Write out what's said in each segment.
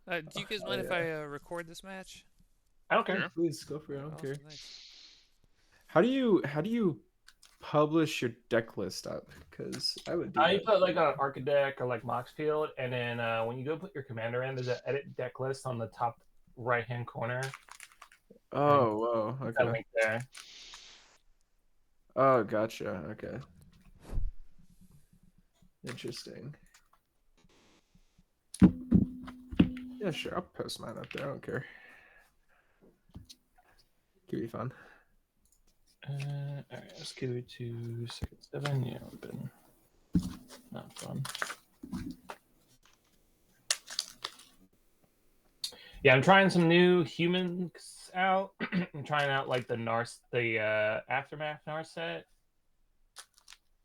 Do you guys mind if I record this match? I don't care. Sure. Please go for it. I Alright, don't care. awesome, thanks. How do you publish your deck list up? Because I would do You that. put like an Archidec or like Moxfield, and then when you go put your commander in, there's an edit deck list on the top right hand corner, and Oh, whoa. that Okay. link there. Oh, gotcha. Okay. Interesting. Yeah, sure. I'll post mine up there. I don't care. Could be fun. All right, let's go to second 7. Yeah, open. Not fun. Yeah, I'm trying some new humans out. I'm trying out like the Aftermath Narset.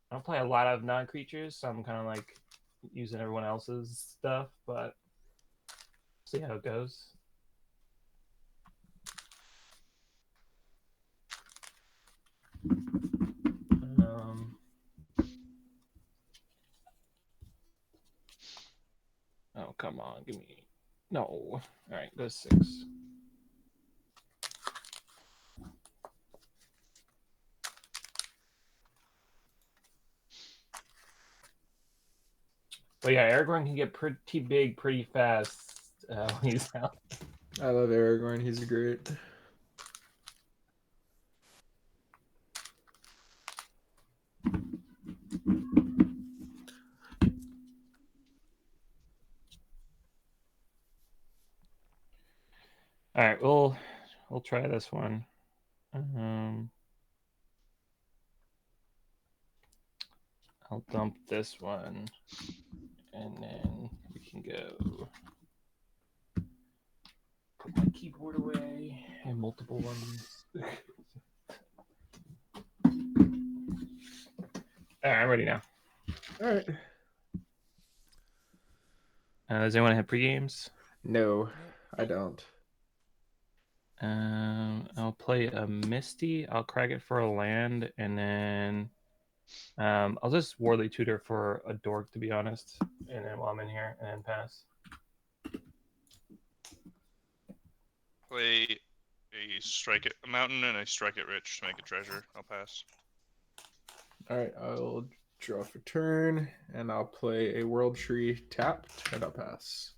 I don't play a lot of non-creatures, so I'm kind of like using everyone else's stuff, but see how it goes. Um, oh, come on, give me... No. All right, go 6. But yeah, Aragorn can get pretty big pretty fast when he's out. I love Aragorn. He's great. All right, we'll try this one. I'll dump this one, and then we can go put my keyboard away and multiple ones. All right, I'm ready now. All right. Does anyone have pre-games? No, Nope. I don't. I'll play a Misty. I'll crack it for a land, and then I'll just Warley Tutor for a Dork, to be honest. And then while I'm in here, and then pass. Play a strike it a mountain and a strike it rich to make a treasure. I'll pass. All right. I'll draw for turn, and I'll play a World Tree tapped, and I'll pass.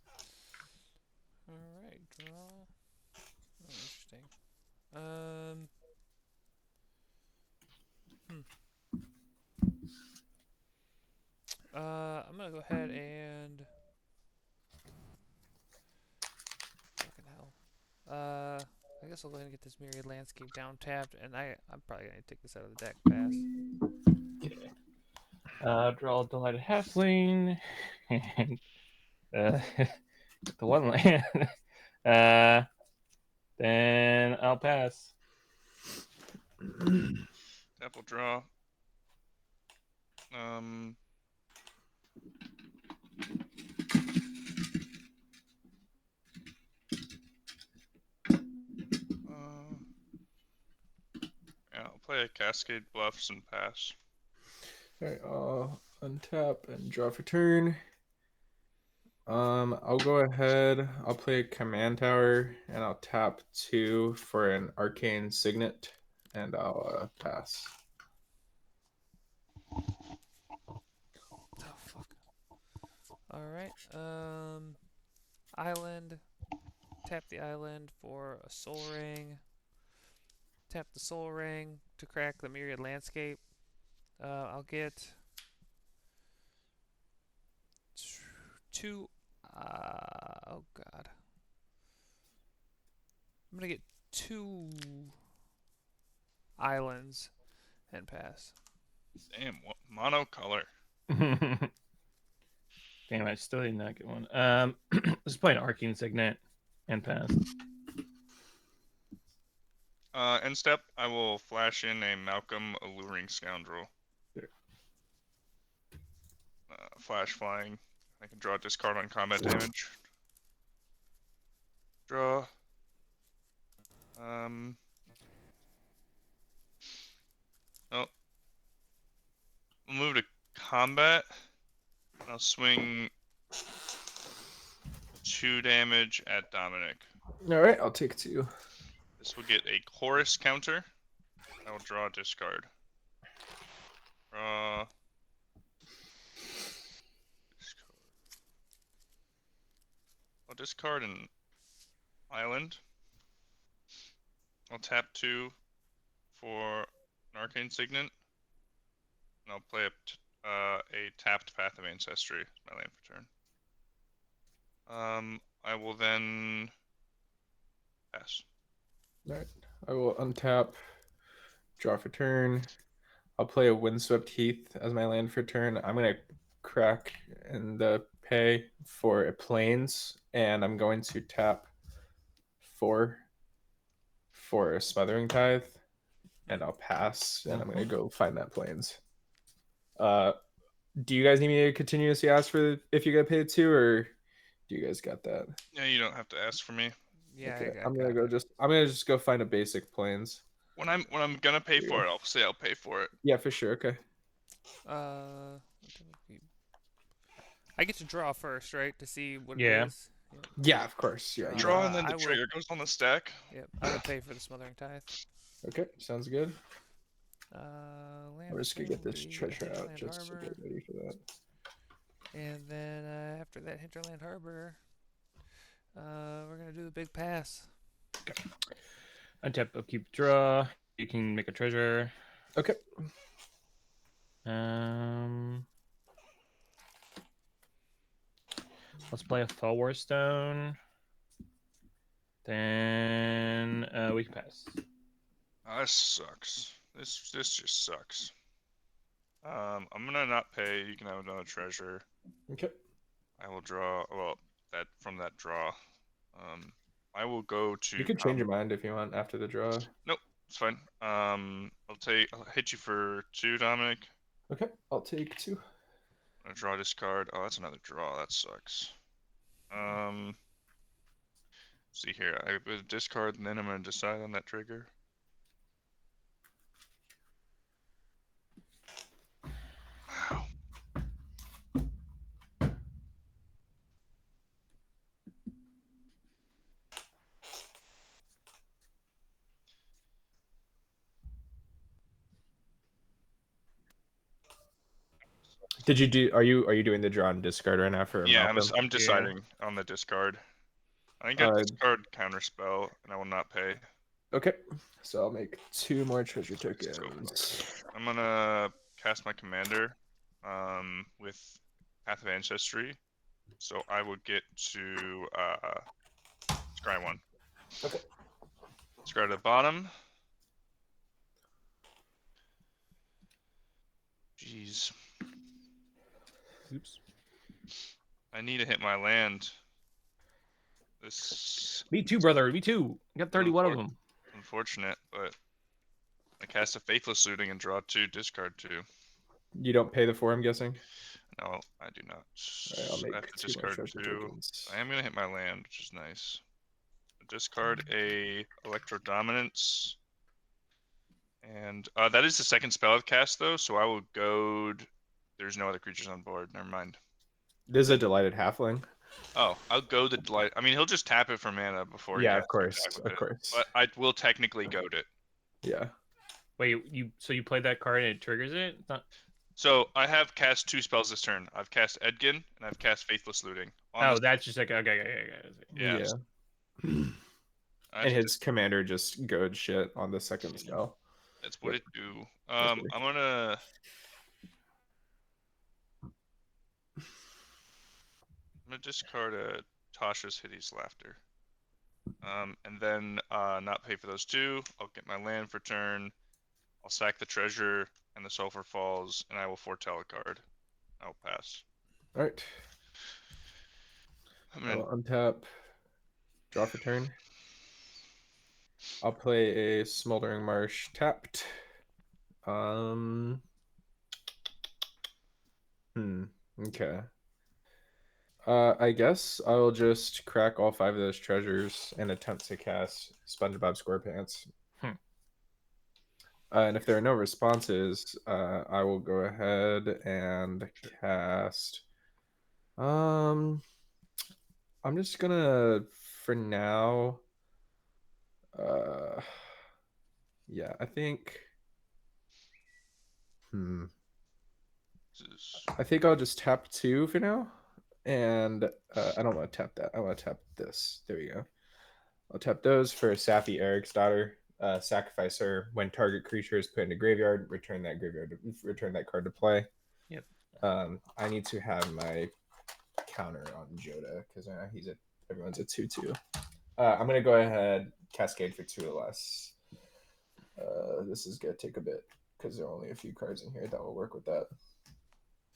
Alright, draw. Oh, interesting. Um. Hmm. I'm gonna go ahead and. Fucking hell. I guess I'll go ahead and get this Myriad Landscape down tapped, and I'm probably gonna take this out of the deck. Pass. Okay. Draw a Delighted Halfling, and the one land. Then I'll pass. Tap will draw. Um. Yeah, I'll play a Cascade Bluffs and pass. All right. I'll untap and draw for turn. I'll go ahead. I'll play Command Tower, and I'll tap 2 for an Arcane Signet, and I'll pass. Oh fuck. All right. Island. Tap the island for a Soul Ring. Tap the Soul Ring to crack the Myriad Landscape. I'll get 2. Oh god. I'm gonna get 2 islands and pass. Damn, what monocolor? Damn, I still did not get one. Let's play an Arcane Signet and pass. End step, I will flash in a Malcolm Alluring Scoundrel. Sure. Flash flying. I can draw a discard on combat damage. Draw. Oh. We'll move to combat. I'll swing 2 damage at Dominic. All right, I'll take 2. This will get a chorus counter. I will draw a discard. Draw. Discard. I'll discard an island. I'll tap 2 for an arcane signet. And I'll play a tapped Path of Ancestry as my land for turn. I will then pass. All right, I will untap, draw for turn. I'll play a Windswept Heath as my land for turn. I'm gonna crack in the pay for a Plains, and I'm going to tap 4 for a Smothering Tithe, and I'll pass, and I'm gonna go find that Plains. Do you guys need me to continuously ask for if you get paid 2, or do you guys got that? Yeah, you don't have to ask for me. Yeah, Okay, I I'm got gonna it. just go find a basic Plains. When I'm gonna pay There you for go. it, I'll say I'll pay for it. Yeah, for sure. Okay. I get to draw first, right, to see what Yeah. it is. Yep. Yeah, of course. Yeah. Draw and then I the will- trigger goes on the stack. Yep, I will pay for the Smothering Tithe. Okay, sounds good. Land I'm just gonna return get will this be treasure out Hinterland just to Harbor. get ready for that. And then after that Hinterland Harbor, we're gonna do the big pass. Untap, upkeep, draw. You can make a treasure. Okay. Let's play a Thalwar Stone. Then we can pass. Oh, this sucks. This just sucks. I'm gonna not pay. You can have another treasure. Okay. I will draw. Well, that from that draw. I will go to. You can change your mind if you want after the draw. Nope, it's fine. I'll hit you for 2, Dominic. Okay, I'll take 2. I'm gonna draw this card. Oh, that's another draw. That sucks. See here. I would discard, and then I'm gonna decide on that trigger. Wow. Did you do? Are you doing the draw and discard right now for Yeah, Malcolm? I'm deciding on the discard. I get discard counterspell, and I will not pay. Okay, so I'll make 2 more treasure So tokens. I'm gonna cast my commander, with Path of Ancestry. So I would get to scry 1. Okay. Scry to the bottom. Jeez. Oops. I need to hit my land. This Me too, brother. Me too. I got 31 of them. unfortunate, but I cast a Faithless Looting and draw 2, discard 2. You don't pay the 4, I'm guessing. No, I do not. Alright, I'll I make have to 2 more discard treasure 2. tokens. I am gonna hit my land, which is nice. Discard a Electro Dominance. And that is the second spell I've cast though, so I will goad. There's no other creatures on board. Never mind. There's a Delighted Halfling. Oh, I'll go the delight. I mean, he'll just tap it for mana before. Yeah, he of course, casts attack of with it. course. But I will technically goad it. Yeah. Wait, you played that card and it triggers it? It's not... So I have cast 2 spells this turn. I've cast Edgin and I've cast Faithless Looting. That's just like okay. Yeah. And his commander just goad shit on the second spell. That's what it do. I'm gonna discard a Tasha's Hideous Laughter. And then not pay for those 2. I'll get my land for turn. I'll sack the treasure and the Sulfur Falls, and I will foretell a card. I'll pass. Alright. I'll untap. Draw for turn. I'll play a Smoldering Marsh tapped. Okay. I guess I will just crack all 5 of those treasures and attempt to cast SpongeBob SquarePants. And if there are no responses, I will go ahead and cast I'm just gonna for now. Uh, yeah, I think. This is- I think I'll just tap 2 for now, and I don't want to tap that. I want to tap this. There we go. I'll tap those for Safi Eric's daughter. Sacrifice her when target creature is put into graveyard. Return that card to play. Yep. I need to have my counter on Jodah because everyone's a 2/2. I'm gonna go ahead cascade for 2 or less. This is gonna take a bit because there are only a few cards in here that will work with that.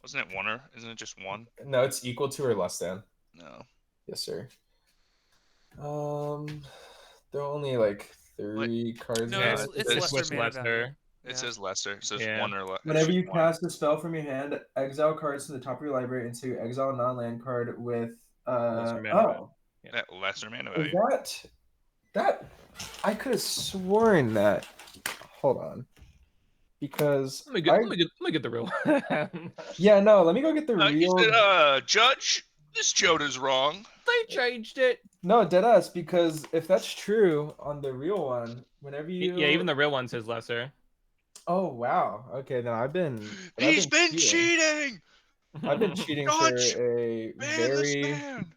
Wasn't it one or isn't it just one? No, it's equal to or less than. No. Yes, sir. There are only like 3 cards. No, in it's it. lesser with mana value. lesser. It Yeah. says lesser, so it's Yeah. one or less. Whenever you cast a spell from your hand, exile cards from the top of your library into exile a non-land card with Lesser mana value. that lesser mana is value. that I could have sworn that. Hold on, because Let me get the real one. yeah, no, let me go get the He real. said, Judge, this Jodah's wrong. They changed it. No, deadass, because if that's true on the real one, whenever you Yeah, even the real one says lesser. Oh wow. Okay, then I've been Cheating. I've been cheating Judge, for a ban this very. man.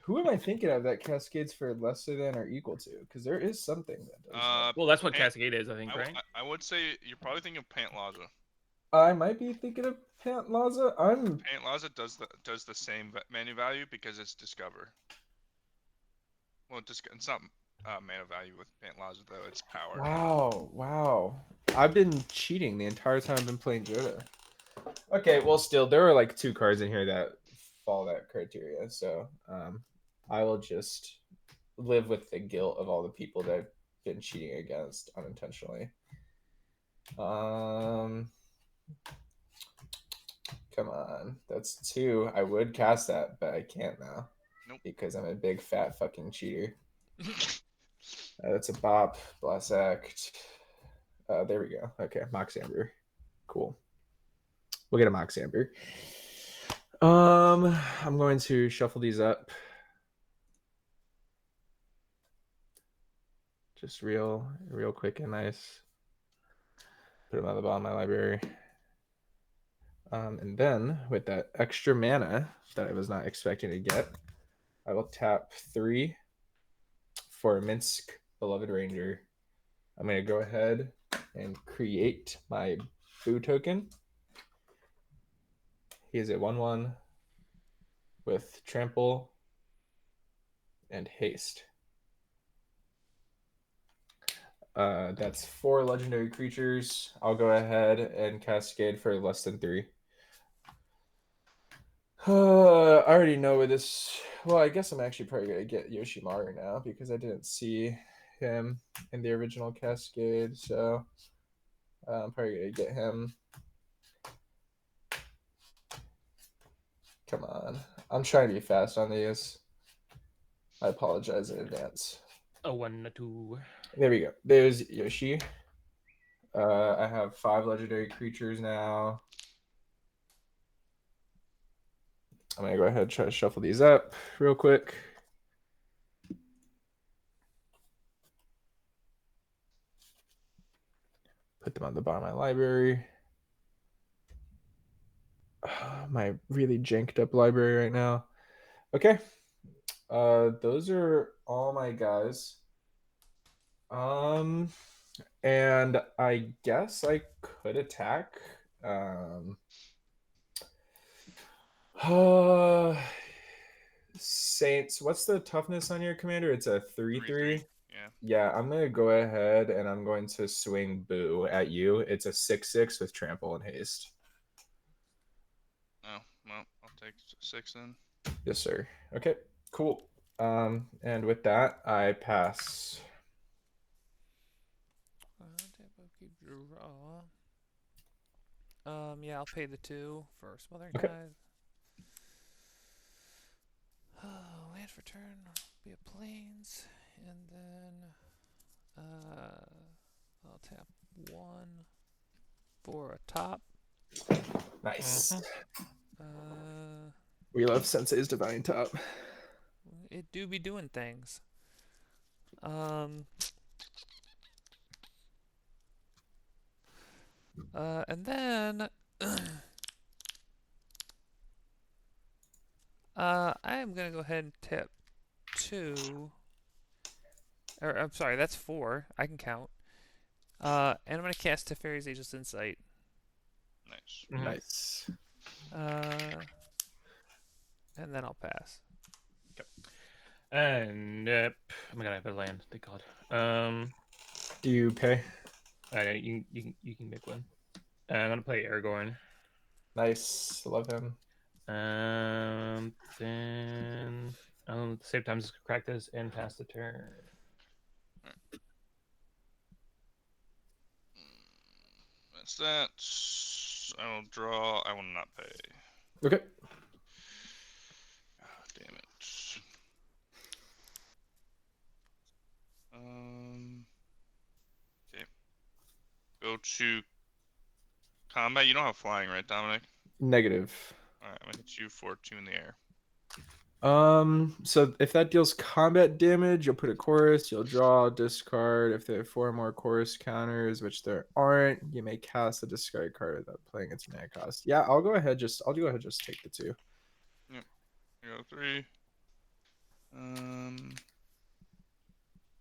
Who am I thinking of that cascades for lesser than or equal to? Because there is something that does that. Well, that's what Pant- Cascade is, I think, right? I would say you're probably thinking of Pantlaza. I might be thinking of Pantlaza. Pantlaza does the same mana value because it's Discover. Well, it's not mana value with Pantlaza though. It's power. Wow. I've been cheating the entire time I've been playing Jodah. Okay, well, still there are like 2 cards in here that fall that criteria. So I will just live with the guilt of all the people that I've been cheating against unintentionally. Come on, that's 2. I would cast that, but I can't now. Nope. Because I'm a big fat fucking cheater. That's a bop. Blast Act. There we go. Okay, Mox Amber. Cool. We'll get a Mox Amber. I'm going to shuffle these up. Just real quick and nice. Put them on the bottom of my library. And then with that extra mana that I was not expecting to get, I will tap 3 for Minsk Beloved Ranger. I'm going to go ahead and create my Boo token. He is a 1/1 with Trample and Haste. That's 4 legendary creatures. I'll go ahead and cascade for less than 3. I already know where this. Well, I guess I'm actually probably gonna get Yoshimaru now because I didn't see him in the original Cascade, so I'm probably gonna get him. Come on, I'm trying to be fast on these. I apologize in advance. A 1, a 2. There we go. There's Yoshi. I have 5 legendary creatures now. I'm gonna go ahead and try to shuffle these up real quick. Put them on the bottom of my library. My really janked up library right now. Okay. Those are all my guys. And I guess I could attack. Saints, what's the toughness on your commander? It's a 3/3. Yeah. Yeah, I'm gonna go ahead and I'm going to swing Boo at you. It's a 6/6 with trample and haste. Oh, well, I'll take 6 then. Yes, sir. Okay, cool. And with that, I pass. Yeah, I'll pay the 2 for Smothering Okay. Tithe. Land for turn, be a plains, and then I'll tap 1 for a top. Nice. Uh, We love Sensei's Divine Top. it do be doing things. And then I am gonna go ahead and tap 2. Or I'm sorry, that's 4. I can count. And I'm gonna cast Teferi's Ageless Insight. Nice. Nice. And then I'll pass. And oh my god, I have a land. Thank God. Do you pay? You can make one. I'm gonna play Aragorn. Nice. Love him. Then at the same time, just crack this and pass the turn. That's that. I will draw. I will not pay. Okay. God damn it. Okay. Go to combat. You don't have flying, right, Dominic? Negative. Alright, I'm gonna hit you for 2 in the air. So if that deals combat damage, you'll put a chorus, you'll draw, discard. If there are 4 more chorus counters, which there aren't, you may cast a discard card without playing its mana cost. Yeah, I'll go ahead, just take the 2. Yep. Here go 3.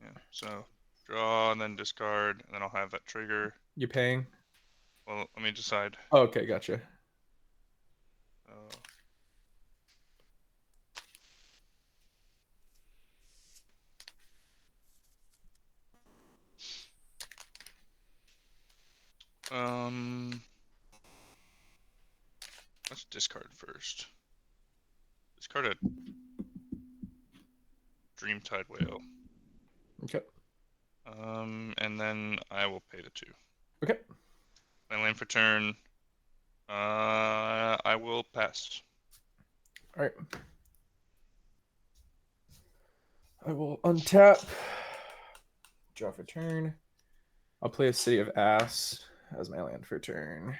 Yeah, so draw and then discard, and then I'll have that trigger. You paying? Well, let me decide. Oh, okay, gotcha. Let's discard first. Discard a Dreamtide Whale. Okay. And then I will pay the 2. Okay. My land for turn. I will pass. All right. I will untap. Draw for turn. I'll play a City of Ass as my land for turn.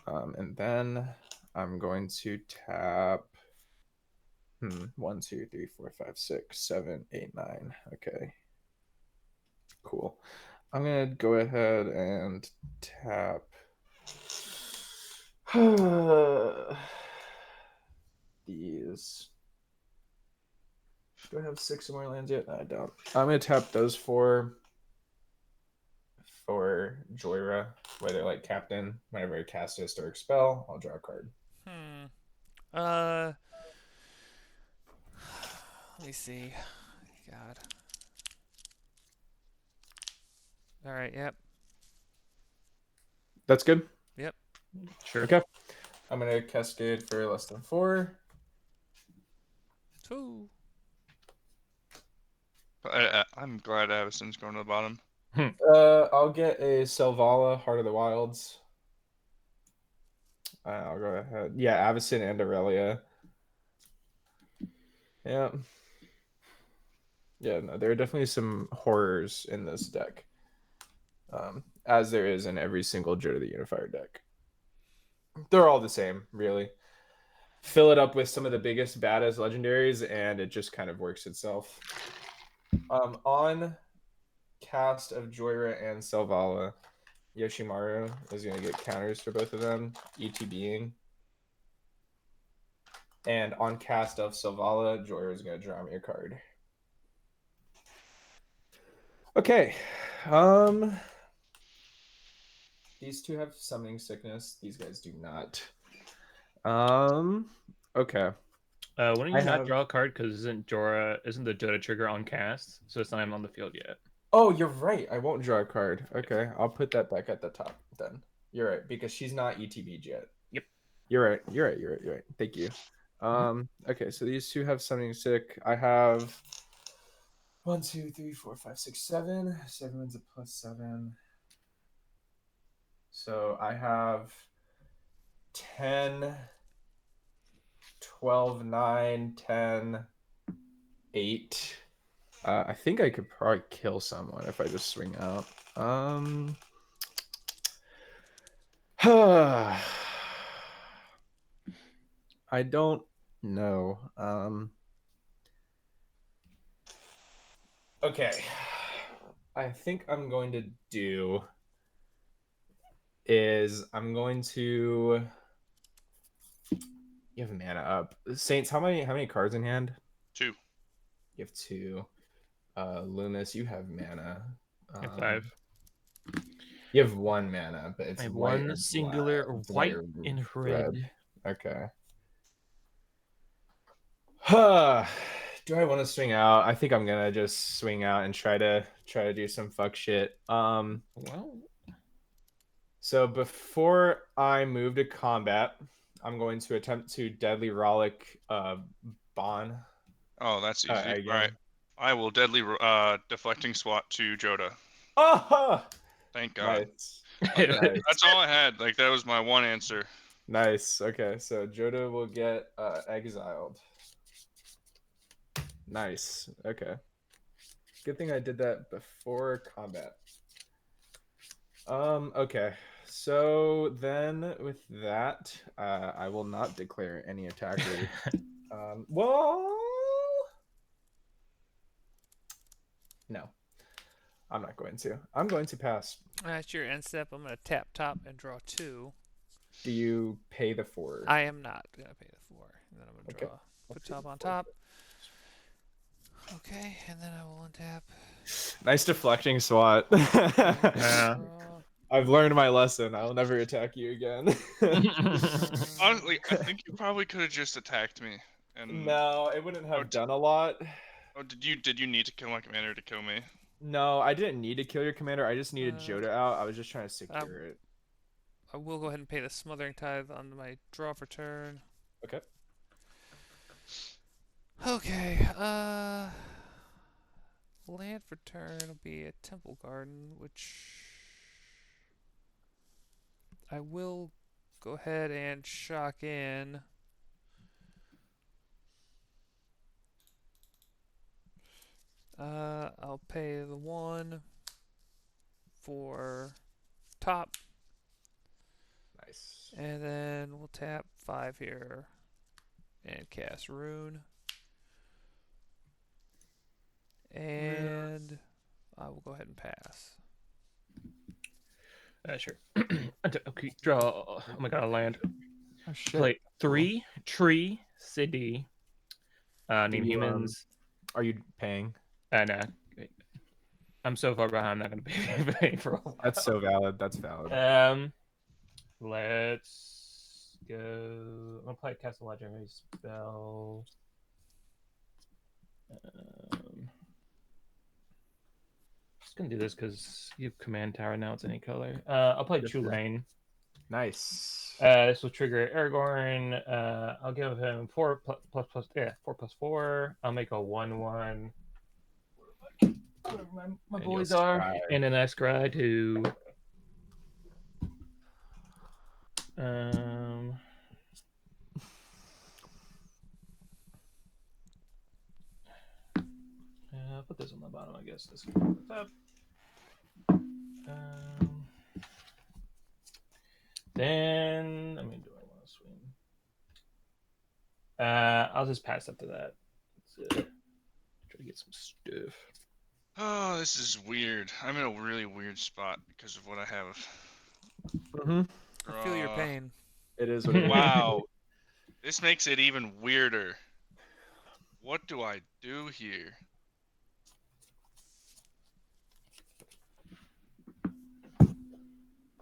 And then I'm going to tap 1, 2, 3, 4, 5, 6, 7, 8, 9. Okay. Cool. I'm gonna go ahead and tap these. Do I have 6 more lands yet? No, I don't. I'm gonna tap those 4 for Joyra, whether like Captain, whenever I cast a historic spell, I'll draw a card. Let me see. God. All right. Yep. That's good. Yep. Sure. Okay. I'm gonna cascade for less than 4. 2. I'm glad Avison's going to the bottom. I'll get a Selvala, Heart of the Wilds. I'll go ahead. Yeah, Avison and Aurelia. Yeah. Yeah, no, there are definitely some horrors in this deck. As there is in every single Jodah the Unifier deck. They're all the same, really. Fill it up with some of the biggest, baddest legendaries, and it just kind of works itself. On cast of Joyra and Selvala, Yoshimaru is going to get counters for both of them, ETBing. And on cast of Selvala, Joyra is going to draw me a card. Okay. These 2 have summoning sickness. These guys do not. Okay. Wouldn't you not draw a card because isn't the Jodah trigger on cast, so it's not even on the field yet? Oh, you're right. I won't draw a card. Okay, I'll put that back at the top then. You're right, because she's not ETB'd yet. Yep. You're right. Thank you. Okay, so these 2 have summoning sick. I have 1, 2, 3, 4, 5, 6, 7. 7's a +7. So I have 10, 12, 9, 10, 8. I think I could probably kill someone if I just swing out. I don't know. Okay. I think I'm going to do is I'm going to. You have mana up. Saints, how many cards in hand? 2. You have 2. Loomis, you have mana. I have 5. You have 1 mana, but it's I have white one or singular black. It's white or and red. red. Okay. Do I want to swing out? I think I'm gonna just swing out and try to do some fuck shit. Well, So before I move to combat, I'm going to attempt to deadly rollick Bohn Oh, that's easy. again. All right. I will deadly deflecting swat to Jodah. Oh, Thank God. nice. Nice. That's all I had. Like that was my one answer. Nice. Okay, so Jodah will get exiled. Nice. Okay. Good thing I did that before combat. Okay. So then with that, I will not declare any attackers. Well, no. I'm not going to. I'm going to pass. That's your end step. I'm gonna tap top and draw 2. Do you pay the 4? I am not gonna pay the 4. And then I'm gonna Okay. draw. Put top on top. Okay, and then I will untap. Nice deflecting swat. Yeah. Draw. I've learned my lesson. I'll never attack you again. Honestly, I think you probably could have just attacked me. And No, it wouldn't have done a lot. oh, did you need to kill my commander to kill me? No, I didn't need to kill your commander. I just needed Jodah out. I was just trying to secure it. I will go ahead and pay the Smothering Tithe on my draw for turn. Okay. Okay, land for turn will be a Temple Garden, which I will go ahead and shock in. I'll pay the 1 for top, Nice. and then we'll tap 5 here and cast Roon. And I will go ahead and pass. Sure. Okay, draw. Oh my god, land. Oh shit. Play 3 tree city. Name you, humans. Are you paying? Nah. I'm so far behind. I'm not gonna pay for a while. That's so valid. That's valid. Let's go. I'm gonna play cast a legendary spell. Just gonna do this because you have command tower now. It's any color. I'll play Yes, True sir. Lane. Nice. This will trigger Aragorn. I'll give him 4 plus 4. I'll make a 1/1. My And boys you'll are, scry. and then I scry to. I'll put this on the bottom, I guess. This can go on the top. Then I mean, do I want to swing? I'll just pass up to that. Try to get some stuff. Oh, this is weird. I'm in a really weird spot because of what I have. Mm-hmm. I feel your pain. It is what it is. Wow. This makes it even weirder. What do I do here?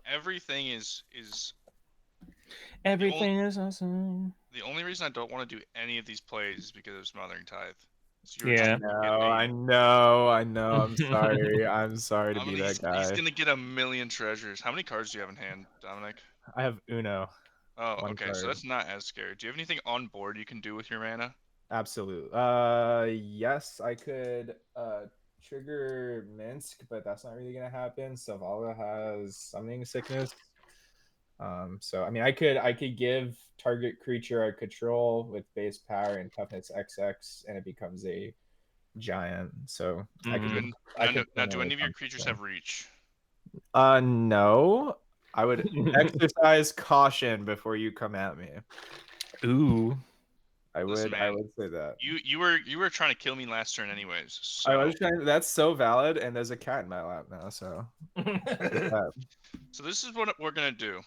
Everything is Everything is awesome. the only reason I don't want to do any of these plays is because of Smothering Tithe. So Yeah. I know. I'm sorry. I'm sorry to be that guy. He's gonna get a million treasures. How many cards do you have in hand, Dominic? I have Uno. Oh, 1 okay, so card. that's not as scary. Do you have anything on board you can do with your mana? Absolute. Yes, I could trigger Minsk, but that's not really gonna happen. Savala has summoning sickness. So I mean, I could give target creature I control with base power and toughness XX, and it becomes a giant. So I could. Now, do any of your creatures have reach? No. I would exercise caution before you come at me. Ooh. I Listen, would man, say that. you were trying to kill me last turn anyways. So I was trying. That's so valid, and there's a cat in my lap now. So so this is what we're gonna do.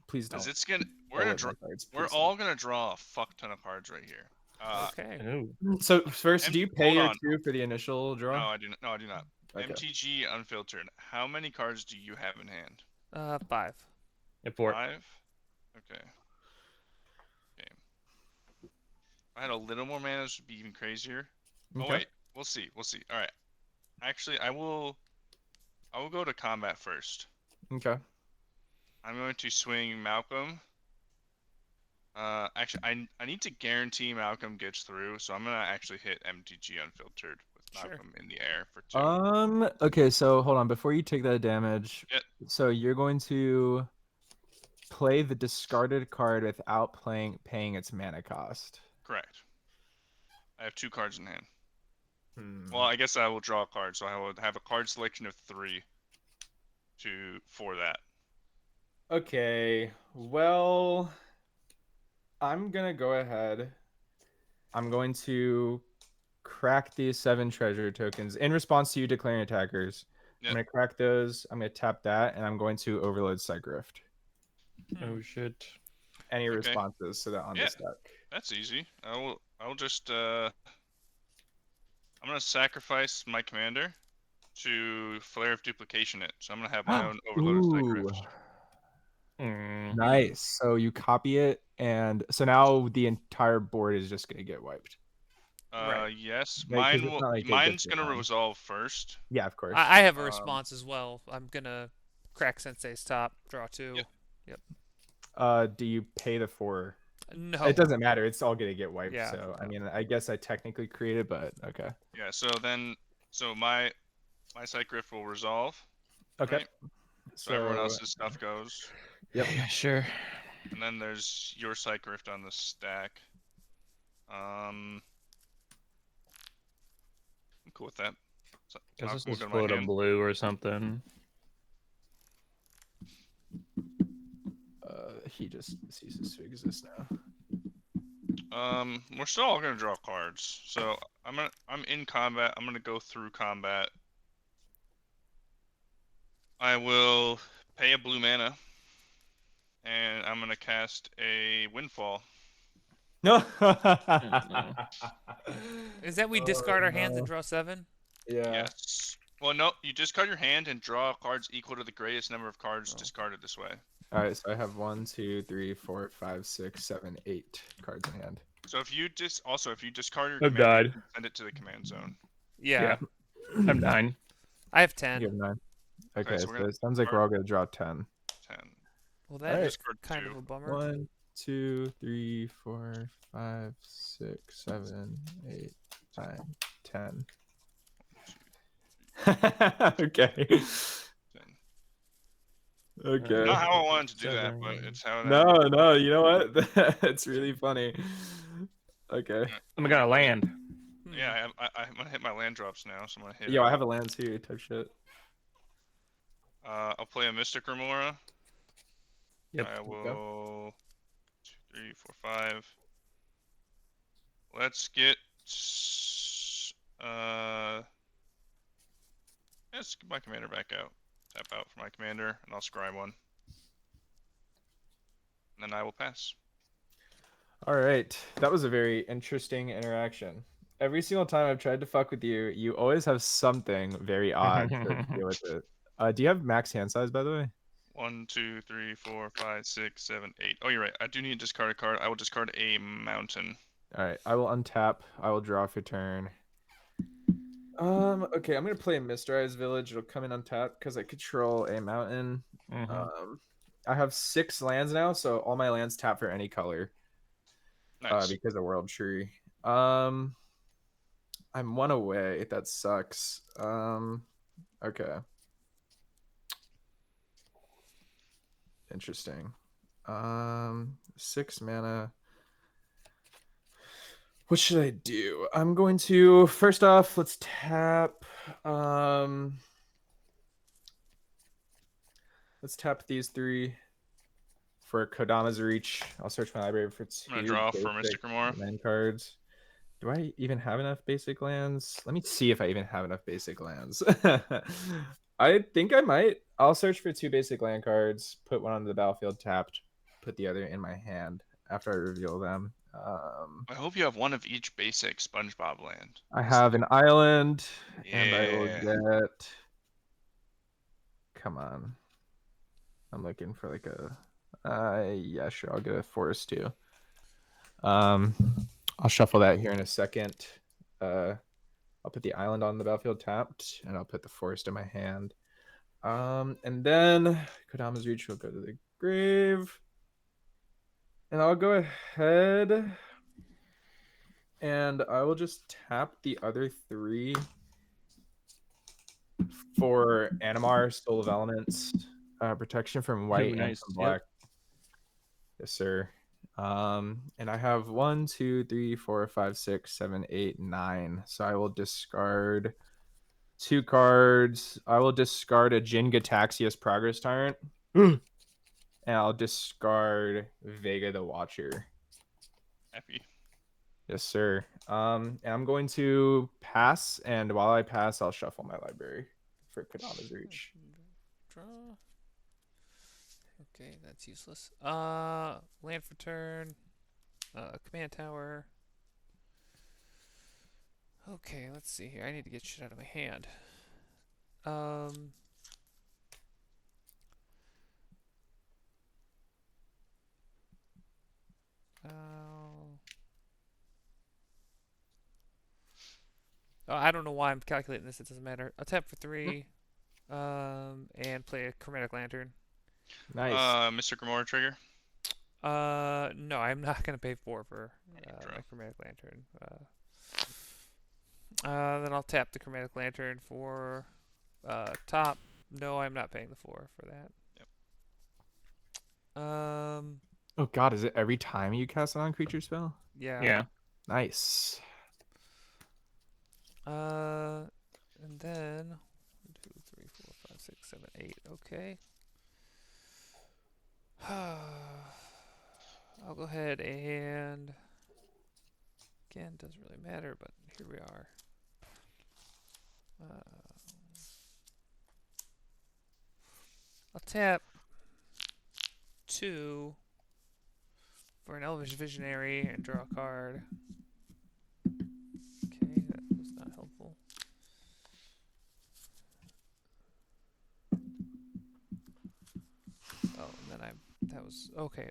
please Is don't. it's gonna we're pull gonna up draw. my cards, We're please all gonna draw a fuck ton of cards right here. Okay. Ooh. don't. So first, do you pay hold your on. 2 for the initial draw? No, I do not. No, I do not. Okay. MTG unfiltered. How many cards do you have in hand? 5. At 4. 5. Okay. If I had a little more mana, this would be even crazier. Oh Okay. wait, we'll see. We'll see. All right. Actually, I will go to combat first. Okay. I'm going to swing Malcolm. Actually, I need to guarantee Malcolm gets through, so I'm gonna actually hit MTG unfiltered with Sure. Malcolm in the air for 2. Okay, so hold on. Before you take that damage, Yep. so you're going to play the discarded card without paying its mana cost. Correct. I have 2 cards in hand. Hmm. Well, I guess I will draw a card, so I will have a card selection of 3 for that. Okay. Well, I'm gonna go ahead. I'm going to crack these 7 treasure tokens in response to you declaring attackers. Yep. I'm gonna crack those. I'm gonna tap that, and I'm going to overload Psygrift. Oh shit. Any Okay. responses so that on Yeah. this deck? That's easy. I'll just I'm gonna sacrifice my commander to Flare of Duplication it. So I'm gonna have my own overloaded Psygrift. Nice. So you copy it, and so now the entire board is just gonna get wiped. Right. Yes. Right, 'cause it's not like it Mine's gets gonna defined. resolve first. Yeah, of course. I have a Um, response as well. I'm gonna crack Sensei's top, draw 2. Yep. Do you pay the 4? No. It doesn't matter. It's all gonna get wiped. Yeah, So I no. mean, I guess I technically created, but okay. Yeah. So my Psygrift will resolve. Okay. Right? So everyone else's stuff goes. Yep. Yeah, sure. And then there's your Psygrift on the stack. I'm cool with that. So Guess Malcolm this will is go to my float a hand. blue or something. He just ceases to exist now. We're still all gonna draw cards. So I'm in combat. I'm gonna go through combat. I will pay a blue mana, and I'm gonna cast a Windfall. No. Is that we discard our hands and draw 7? Yeah. Yes. Well, no, you discard your hand and draw cards equal to the greatest number of cards Oh. discarded this way. All right. So I have 1, 2, 3, 4, 5, 6, 7, 8 cards in hand. So if you if you discard your I've command, died. you can send it to the command zone. Yeah. I'm 9. I have You 10. have 9. Okay. so So we're gonna it sounds like we're all gonna draw 10. 10. Well, that Alright. is kind of a bummer. 1, 2, 3, 4, 5, 6, 7, 8, 9, 10. Okay. 10. Okay. Not how I wanted to do that, but 7. it's how it No, happened. no, you know what? It's really funny. Okay. I'm gonna land. Hmm. Yeah, I'm gonna hit my land drops now, so I'm gonna hit. Yo, I have a land too, type shit. I'll play a Mystic Remora. Yep. I will. 2, 3, 4, 5. Let's get. Let's get my commander back out. Tap out for my commander, and I'll scry one. And then I will pass. All right. That was a very interesting interaction. Every single time I've tried to fuck with you, you always have something very odd to deal with it. Do you have max hand size, by the way? 1, 2, 3, 4, 5, 6, 7, 8. Oh, you're right. I do need to discard a card. I will discard a mountain. All right. I will untap. I will draw for turn. Okay, I'm gonna play a Mysterized Village. It'll come in untapped because I control a mountain. I have 6 lands now, so all my lands tap for any color. Nice. Because of World Tree. I'm 1 away. That sucks. Okay. Interesting. 6 mana. What should I do? I'm going to first off, let's tap. Let's tap these 3 for Kodama's Reach, I'll search my library for I'm gonna 2 draw for basic Mystic Remora. land cards. Do I even have enough basic lands? Let me see if I even have enough basic lands. I think I might. I'll search for 2 basic land cards, put one on the battlefield tapped, put the other in my hand after I reveal them. I hope you have one of each basic SpongeBob land. I have an island, and I will Yeah. get. Come on. I'm looking for like a. Yeah, sure. I'll get a forest too. I'll shuffle that here in a second. I'll put the island on the battlefield tapped, and I'll put the forest in my hand. And then Kodama's Reach will go to the grave. And I'll go ahead and I will just tap the other 3 for Animar, Soul of Elements, protection from white and nice. from Yep. black. Yes, sir. And I have 1, 2, 3, 4, 5, 6, 7, 8, 9. So I will discard 2 cards. I will discard a Jin Gataxias Progress Tyrant. And I'll discard Vega the Watcher. Happy. Yes, sir. And I'm going to pass, and while I pass, I'll shuffle my library for Kodama's Reach. Draw. Okay, that's useless. Land for turn. Command tower. Okay, let's see here. I need to get shit out of my hand. Oh, I don't know why I'm calculating this. It doesn't matter. I'll tap for 3. And play a Chromatic Lantern. Nice. Mystic Remora trigger. No, I'm not gonna pay 4 for Draw. my Chromatic Lantern. Then I'll tap the Chromatic Lantern for top. No, I'm not paying the 4 for that. Yep. Oh god, is it every time you cast a non-creature spell? Yeah. Yeah. Nice. And then 1, 2, 3, 4, 5, 6, 7, 8. Okay. I'll go ahead and again, doesn't really matter, but here we are. I'll tap 2 for an Elvish Visionary and draw a card. Okay, that was not helpful. Oh, and then that was okay.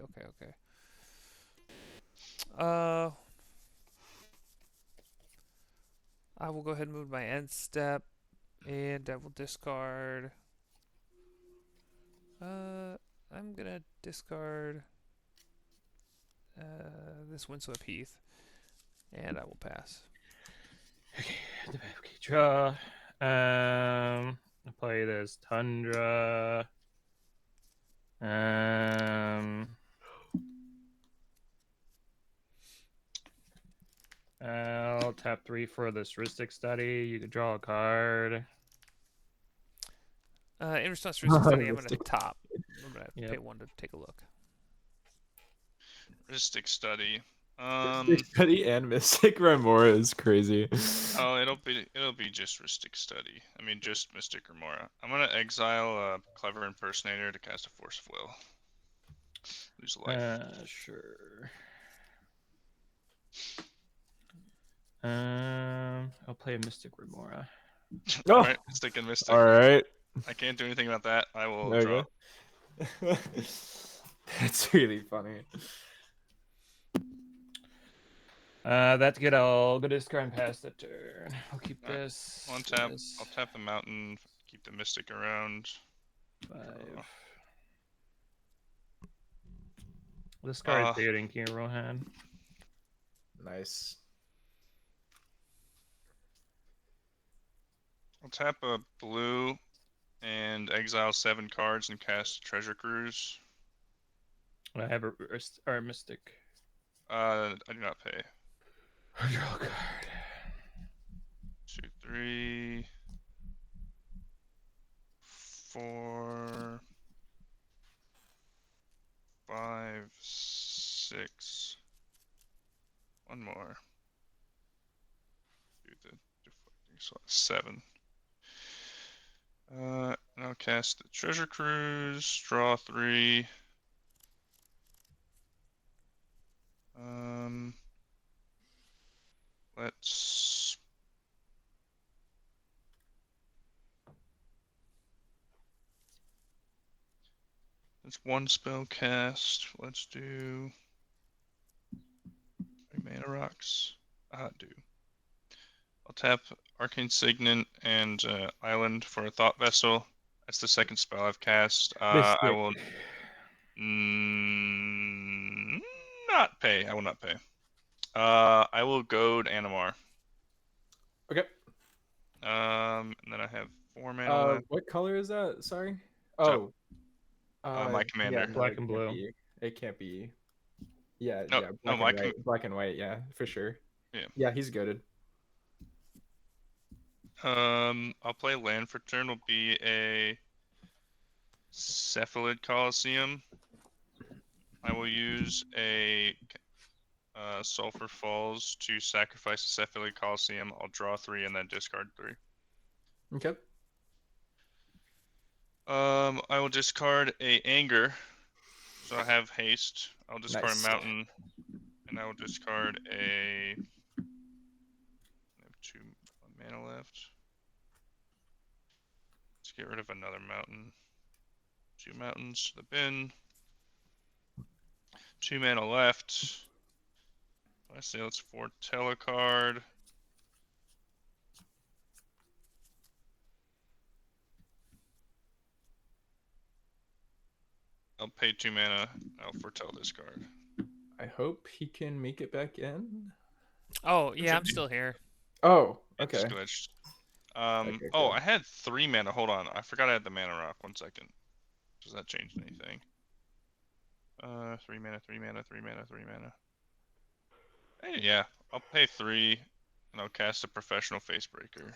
I will go ahead and move my end step, and I will discard. I'm gonna discard this Windswept Heath, and I will pass. Okay, draw. I'll play this Tundra. I'll tap 3 for this Ristic Study. You can draw a card. In response to Ristic Study, I'm gonna top. I'm gonna pay 1 to take a look. Mystic Study. Mystic Study and Mystic Remora is crazy. Oh, it'll be just Mystic Study. I mean, just Mystic Remora. I'm gonna exile a Clever Impersonator to cast a Force of Will. Lose a life. Sure. I'll play a Mystic Remora. Oh! Alright, Mystic and Mystic. Alright. I can't do anything about that. I will There draw. you go. That's really funny. That's good. I'll go discard and pass the turn. I'll keep Alright, this. One tap. This. I'll tap the mountain. Keep the Mystic around. 5. Draw. Discard Theoden King Rohan. Nice. I'll tap a blue and exile 7 cards and cast Treasure Cruise. I have a Mystic. I do not pay. Draw a card. 2, 3, 4, 5, So 7. And I'll cast the Treasure Cruise, draw 3. Let's. That's 1 spell cast. Let's do 3 mana rocks. Do. I'll tap Arcane Signet and Island for a Thought Vessel. That's the 2nd spell I've cast. I Mystic. will not pay. I will not pay. I will goad Animar. Okay. And then I have 4 mana left. What color is that? Sorry. So, Oh. my Yeah, commander. no, Black it and can't blue. be. It can't be. Yeah, No, yeah, no, black and white. Black and white, yeah, for sure. Yeah. Yeah, he's goaded. I'll play land for turn. Will be a Cephalid Coliseum. I will use a Sulfur Falls to sacrifice a Cephalid Coliseum. I'll draw 3 and then discard 3. Okay. I will discard a Anger. So I have haste. I'll discard Nice. a mountain. And I will discard a. I have 2 mana left. Let's get rid of another mountain. 2 mountains to the bin. 2 mana left. I say let's foretell a card. I'll pay 2 mana. I'll foretell this card. I hope he can make it back in. Oh, yeah, I'm still here. Oh, It's okay. glitched. Okay, Oh, cool. I had 3 mana. Hold on. I forgot I had the mana rock. 1 second. Does that change anything? 3 mana, 3 mana, 3 mana, 3 mana. Hey, yeah. I'll pay 3 and I'll cast a Professional Facebreaker.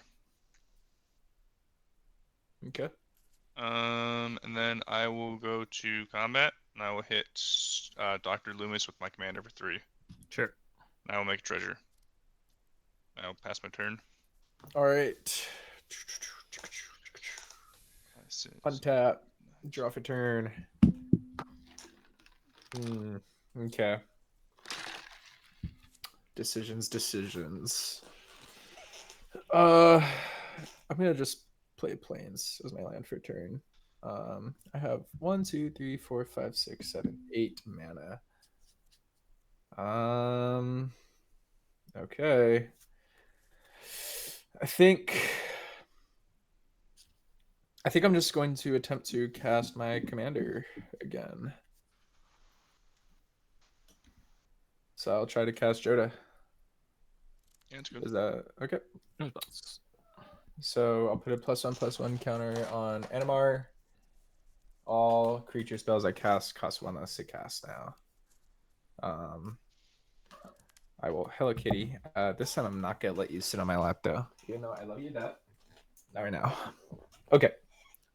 Okay. And then I will go to combat and I will hit Dr. Loomis with my commander for 3. Sure. And I will make a treasure. I'll pass my turn. All right. Untap. Draw for turn. Okay. Decisions. I'm gonna just play plains as my land for turn. I have 1, 2, 3, 4, 5, 6, 7, 8 mana. Okay. I think I'm just going to attempt to cast my commander again. So I'll try to cast Jodah. Yeah, it's good. Is that okay? So I'll put a +1/+1 counter on Animar. All creature spells I cast cost 1 less to cast now. I will Hello Kitty. This time I'm not gonna let you sit on my lap though. Even though I love you, that. Not right now. Okay.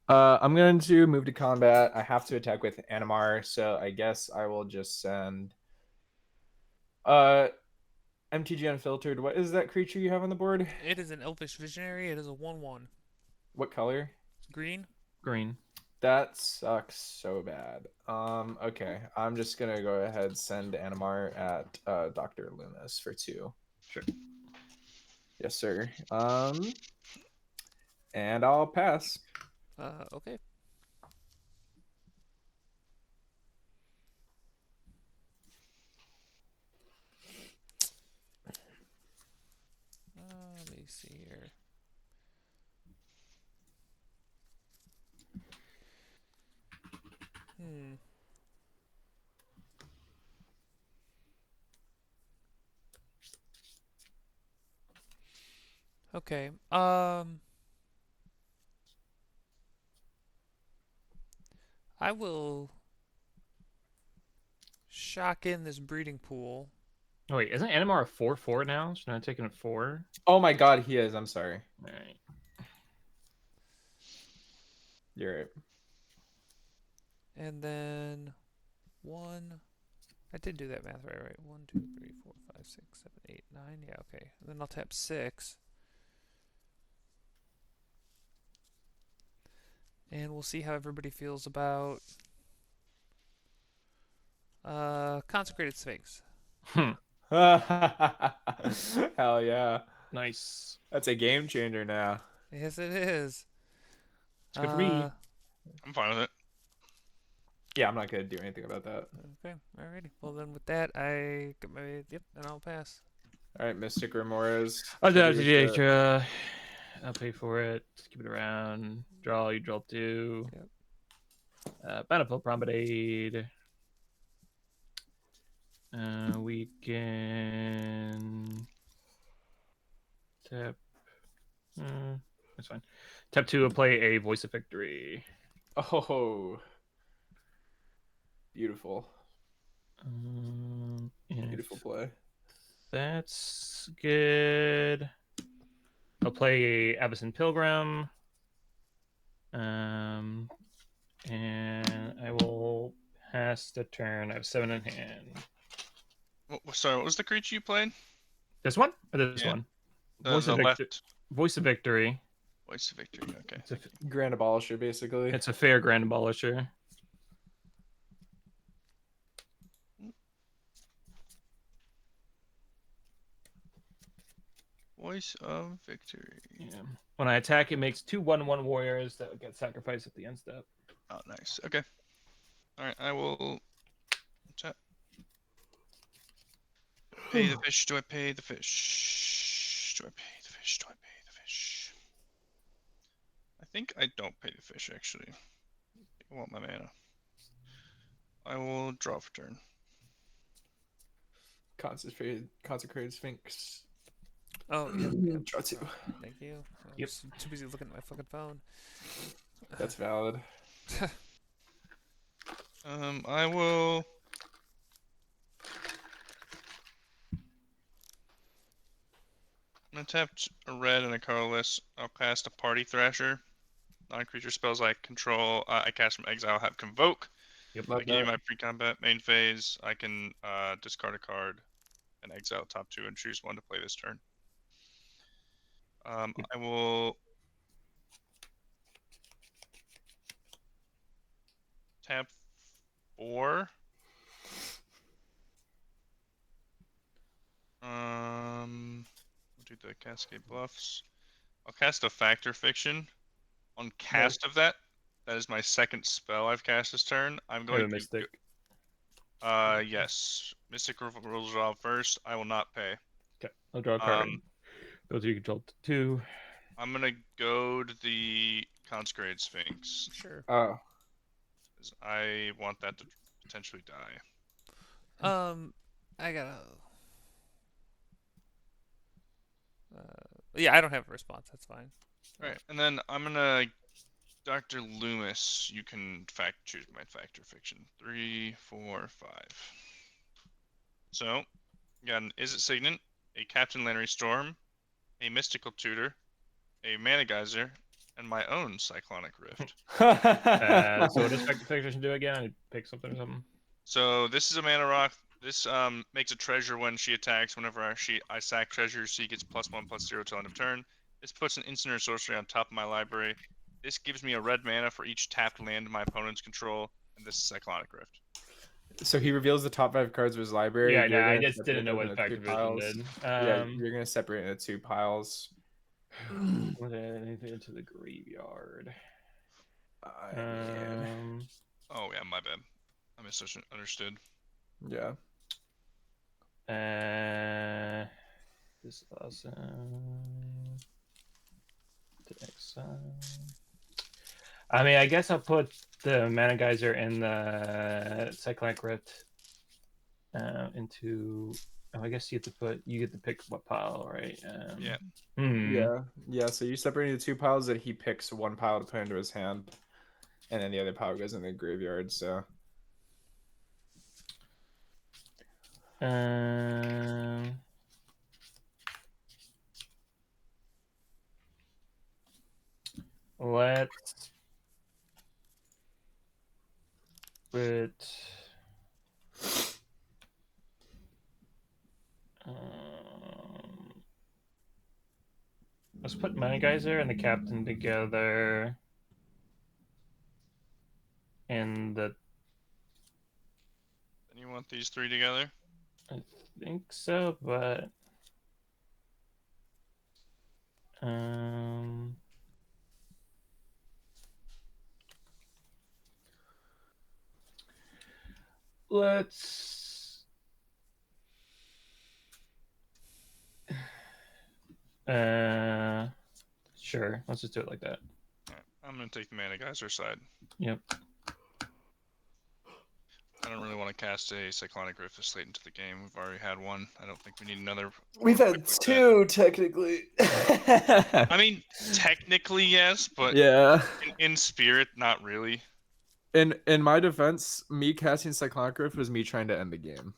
I'm going to move to combat. I have to attack with Animar, so I guess I will just send MTG Unfiltered. What is that creature you have on the board? It is an Elvish Visionary. It is a 1/1. What color? Green. Green. That sucks so bad. Okay. I'm just gonna go ahead and send Animar at Dr. Loomis for 2. Sure. Yes, sir. And I'll pass. Okay. Let me see here. Okay. I will shock in this breeding pool. Oh, wait, isn't Animar a 4/4 now? Should I have taken a 4? Oh my god, he is. I'm sorry. All right. You're right. And then 1. I did do that math right. 1, 2, 3, 4, 5, 6, 7, 8, 9. Yeah, okay. And then I'll tap 6. And we'll see how everybody feels about Consecrated Sphinx. Hmm. Hell yeah. Nice. That's a game changer now. Yes, it is. It's good for me. I'm fine with it. Yeah, I'm not gonna do anything about that. Okay, alrighty. Well, then with that, I get my yep, and I'll pass. All right, Mystic Remoras. I'll do hit it you to with the- extra. I'll pay for it. Just keep it around. Draw. You draw 2. Yep. Battlefield Promenade. We can tap. That's fine. Tap 2 will play a Voice of Victory. Oh, beautiful, And beautiful play. that's good. I'll play a Avacyn Pilgrim. And I will pass the turn. I have 7 in hand. Sorry, what was the creature you played? This one or this Yeah. one? The Voice of Victory. left. Voice of Victory. Voice of Victory. Okay. Grand Abolisher, basically. It's a fair Grand Abolisher. Voice of Victory. Yeah. When I attack, it makes 2 1/1 warriors that would get sacrificed at the end step. Oh, nice. Okay. All right, I will tap. Pay the fish. Do I pay the fish? Do I pay the fish? Do I pay the fish? I think I don't pay the fish, actually. I want my mana. I will draw for turn. Consecrated Sphinx. Oh, yep, yep. Draw 2. Thank you. I'm Yep. just too busy looking at my fucking phone. That's valid. I will. I'm gonna tap a red and a colorless. I'll cast a Party Thrasher. Non-creature spells I control. I cast from exile. Have Convoke. Yep. Love Beginning that. my pre-combat main phase, I can discard a card and exile top 2 and choose one to play this turn. I will tap 4. We'll do the Cascade Bluffs. I'll cast a Factor Fiction. On cast of that is my second spell I've cast this turn. I'm I have going a to Mystic. yes. Mystic rules off first. I will not pay. Okay. I'll draw a card. Go to your control 2. I'm gonna goad the Consecrated Sphinx. Sure. Oh, 'Cause I want that to potentially die. I gotta. Yeah, I don't have a response. That's fine. Right, and then I'm gonna Dr. Loomis. You can choose my Factor Fiction. 3, 4, 5. So, got an Is It Signet, a Captain Lannery Storm, a Mystical Tutor, a Mana Geyser, and my own Cyclonic Rift. So what does Factor Fiction do again? I pick something or something. So this is a mana rock. This makes a treasure when she attacks. Whenever I sack treasures, she gets +1/+0 till end of turn. This puts an instant or sorcery on top of my library. This gives me a red mana for each tapped land my opponents control, and this is Cyclonic Rift. so he reveals the top 5 cards of his library. Yeah, You're I gonna just separate didn't know them what into 2 Factor Vision piles. did. Yeah, you're gonna separate it into 2 piles. Was it anything into the graveyard? Yeah. Oh yeah, my bad. I misunderstood. Yeah. This is awesome. To exile. I mean, I guess I'll put the Mana Geyser and the Cyclonic Rift into. Oh, I guess you get to pick what pile, right? Yeah. Yeah. So you separate into 2 piles that he picks 1 pile to put into his hand, and then the other pile goes in the graveyard. So Let's put let's put Mana Geyser and the Captain together. And the Then you want these 3 together? I think so, but let's sure. Let's just do it like that. Alright, I'm gonna take the Mana Geyser side. Yep. I don't really want to cast a Cyclonic Rift this late into the game. We've already had one. I don't think we need another. We've quick had like that. 2 technically. I mean, technically yes, but yeah. in spirit, not really. In my defense, me casting Cyclonic Rift was me trying to end the game.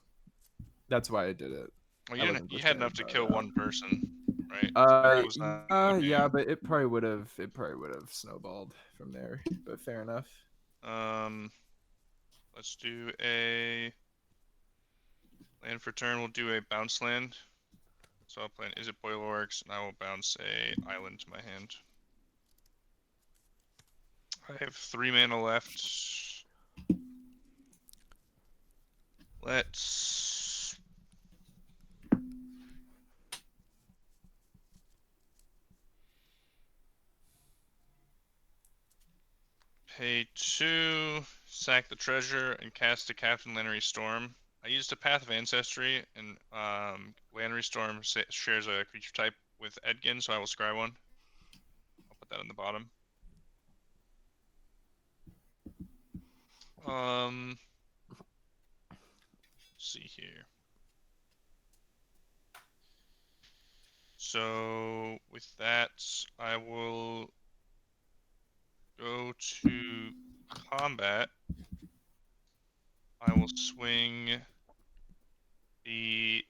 That's why I did it. Well, I you wasn't you had enough to kill one person, right? That was not a good Yeah, game. but it probably would have snowballed from there. But fair enough. Let's do a land for turn. We'll do a bounce land. So I'll play an Is It Boil Orcs, and I will bounce a island to my hand. I have 3 mana left. Let's pay 2, sack the treasure, and cast a Captain Lannery Storm. I used a Path of Ancestry, and Lannery Storm shares a creature type with Edgin, so I will scry one. I'll put that on the bottom. Let's see here. So with that, I will go to combat. I will swing the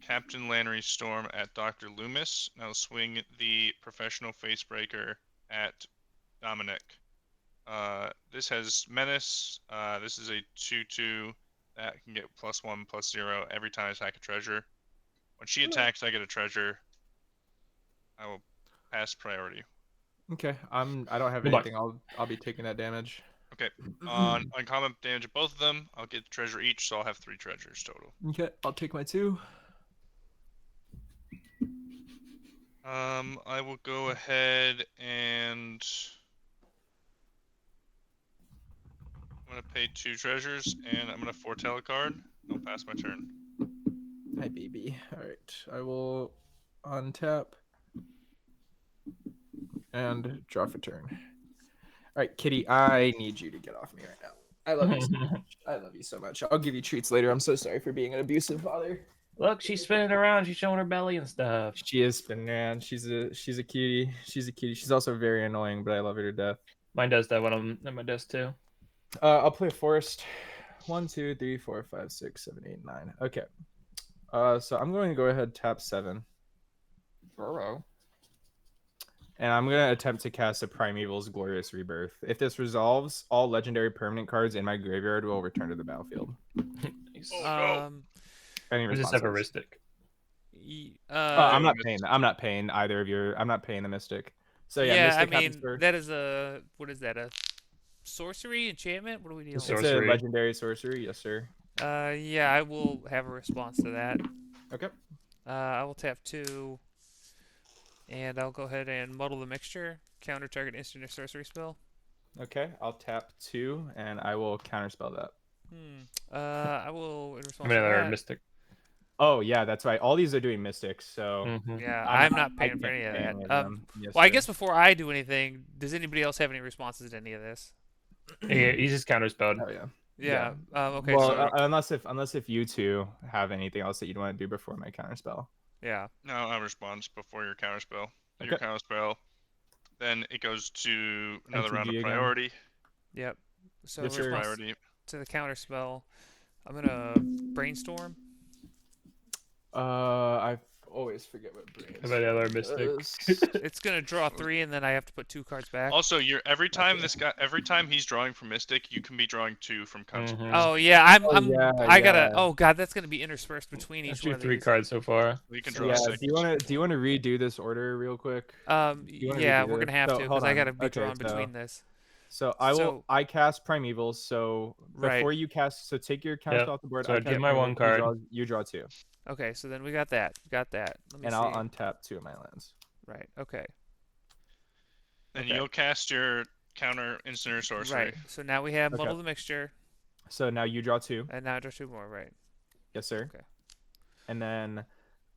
Captain Lannery Storm at Dr. Loomis, and I'll swing the Professional Facebreaker at Dominic. This has Menace. This is a 2/2 that can get +1/+0 every time I attack a treasure. When she attacks, I get a treasure. I will pass priority. Okay, I don't have Good luck. anything. I'll be taking that damage. Okay. On uncommon damage of both of them, I'll get the treasure each, so I'll have 3 treasures total. Okay, I'll take my 2. I will go ahead and I'm gonna pay 2 treasures, and I'm gonna foretell a card. I'll pass my turn. Hi, baby. All right, I will untap and draw for turn. All right, Kitty, I need you to get off me right now. I love you so much. I love you so much. I'll give you treats later. I'm so sorry for being an abusive father. Look, she's spinning around. She's showing her belly and stuff. She is spinning around. She's a cutie. She's a cutie. She's also very annoying, but I love her to death. Mine does that when I'm at my desk too. I'll play a forest. 1, 2, 3, 4, 5, 6, 7, 8, 9. Okay. So I'm going to go ahead tap 7. Burrow. And I'm going to attempt to cast a Primeval's Glorious Rebirth. If this resolves, all legendary permanent cards in my graveyard will return to the battlefield. Nice. Any Is this responses? Everistic? I'm not paying. I'm not paying either of your. I'm not paying the Mystic. So yeah, yeah, Mystic I mean happens first. that is a what is that, a sorcery enchantment? What are we dealing It's with? a legendary sorcery, yes sir. Yeah, I will have a response to that. Okay. I will tap 2, and I'll go ahead and muddle the mixture. Counter target instant or sorcery spell. Okay, I'll tap 2, and I will counterspell that. I will in response I'm another to that. Mystic. Oh yeah, that's right. All these are doing Mystics, so Yeah, I'm not I paying for can't any of pay that. any of them. Yes, Well, I sir. guess before I do anything, does anybody else have any responses to any of this? Yeah, he's just counterspelled. Oh yeah. Yeah. Okay. Well, So unless if you two have anything else that you'd want to do before my counterspell. yeah. No, I'll respond before your counterspell. Your Okay. counterspell. Then it goes to another round of MTG again. priority. Yep. So Yes, sir. response Priority. to the counter spell, I'm gonna brainstorm. I always forget what brain. How about the other Mystic? It's gonna draw 3, and then I have to put 2 cards back. Also, every time he's drawing from Mystic, you can be drawing 2 from Consecration. Oh yeah, I gotta. yeah. Oh god, that's gonna be interspersed between Let's each do one of 3 these. cards so far. You can So, draw Yeah. 6. Do you want to redo this order real quick? Yeah, redo we're this? gonna have So, to hold because I on. gotta be Okay, drawn so- between this. So So I cast Primevals. So right. before you cast, so take your counterspell off the board. So I I drew cast my Primevals, one card. You draw 2, Okay, so then we got that. Got that. Let me and see. I'll untap 2 of my lands. Right. Okay. Then Okay. you'll cast your counter instant or sorcery. Right. So now we have Okay. Muddle the Mixture, So now you draw 2. and now I draw 2 more. Right. Yes, sir. Okay. And then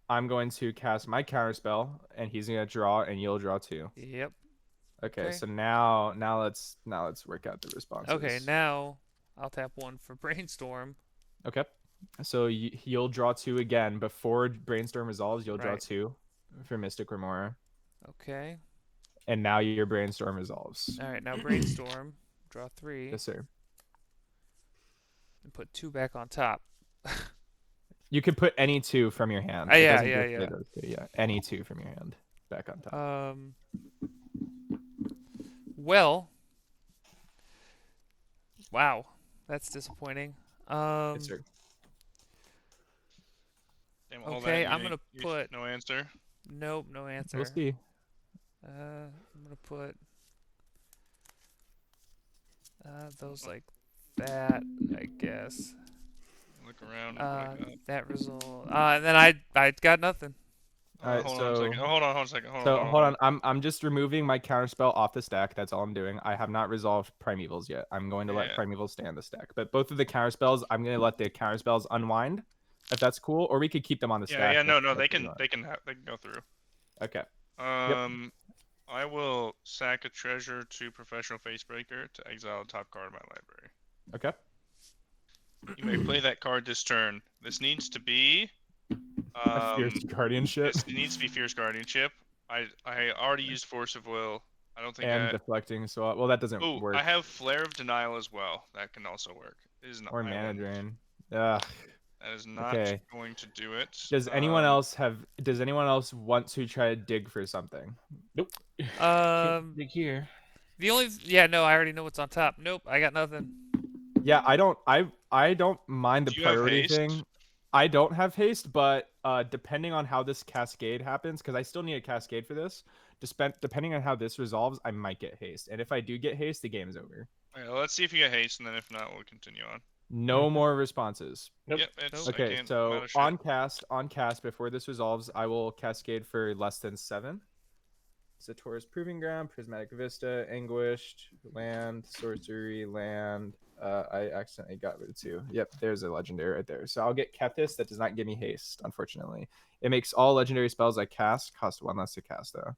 I'm going to cast my counterspell, and he's gonna draw, and you'll draw 2. Yep. Okay. Okay. So now let's work out the responses. Okay. Now I'll tap 1 for Brainstorm. Okay. So you'll draw 2 again before Brainstorm resolves. You'll draw Right. 2 for Mystic Remora, Okay. and now your Brainstorm resolves. All right. Now Brainstorm. Draw 3 Yes, sir. and put 2 back on top. You can put any 2 from your hand. Oh, It yeah, doesn't yeah, just say yeah. those 2. Yeah, any 2 from your hand back on top. Well. Wow. That's disappointing. Yes, sir. Damn, all Okay, that, I'm gonna put. no answer. Nope, no answer. We'll see. I'm gonna put those like that, I guess. Look around. What I got. That result. And then I got nothing. Alright, hold on a second. Hold on a second. Hold on. I'm just removing my counterspell off the stack. That's all I'm doing. I have not resolved Primevals yet. I'm going to let Yeah. Primevals stay on the stack. But both of the counterspells, I'm going to let the counterspells unwind, if that's cool, or we could keep them on the stack. Yeah, if no, that's they what you can want. they can go through. Okay. I will sack a treasure to Professional Facebreaker to exile the top card of my library. Okay. You may play that card this turn. This needs to be A Fierce Guardianship. it needs to be Fierce Guardianship. I already used Force of Will. I don't think And that. deflecting, so well, that doesn't Oh, work. I have Flare of Denial as well. That can also work. It is not. Or Mana Drain. Ugh. That is not Okay. going to do it. Does anyone else want to try to dig for something? Nope. Um, Dig here. the only no, I already know what's on top. Nope, I got nothing. Yeah, I don't mind the Do you have priority haste? thing. I don't have haste, but depending on how this cascade happens, because I still need a cascade for this, depending on how this resolves, I might get haste. And if I do get haste, the game is over. Okay, well, let's see if you get haste, and then if not, we'll continue on. No more responses. Nope. Yep, it's Nope. I Okay, can't so come out of shit. on cast before this resolves, I will cascade for less than 7. Sator's Proving Ground, Prismatic Vista, Anguished, Land, Sorcery, Land. I accidentally got rid of 2. Yep, there's a legendary right there. So I'll get Kethis. That does not give me haste, unfortunately. It makes all legendary spells I cast cost 1 less to cast, though.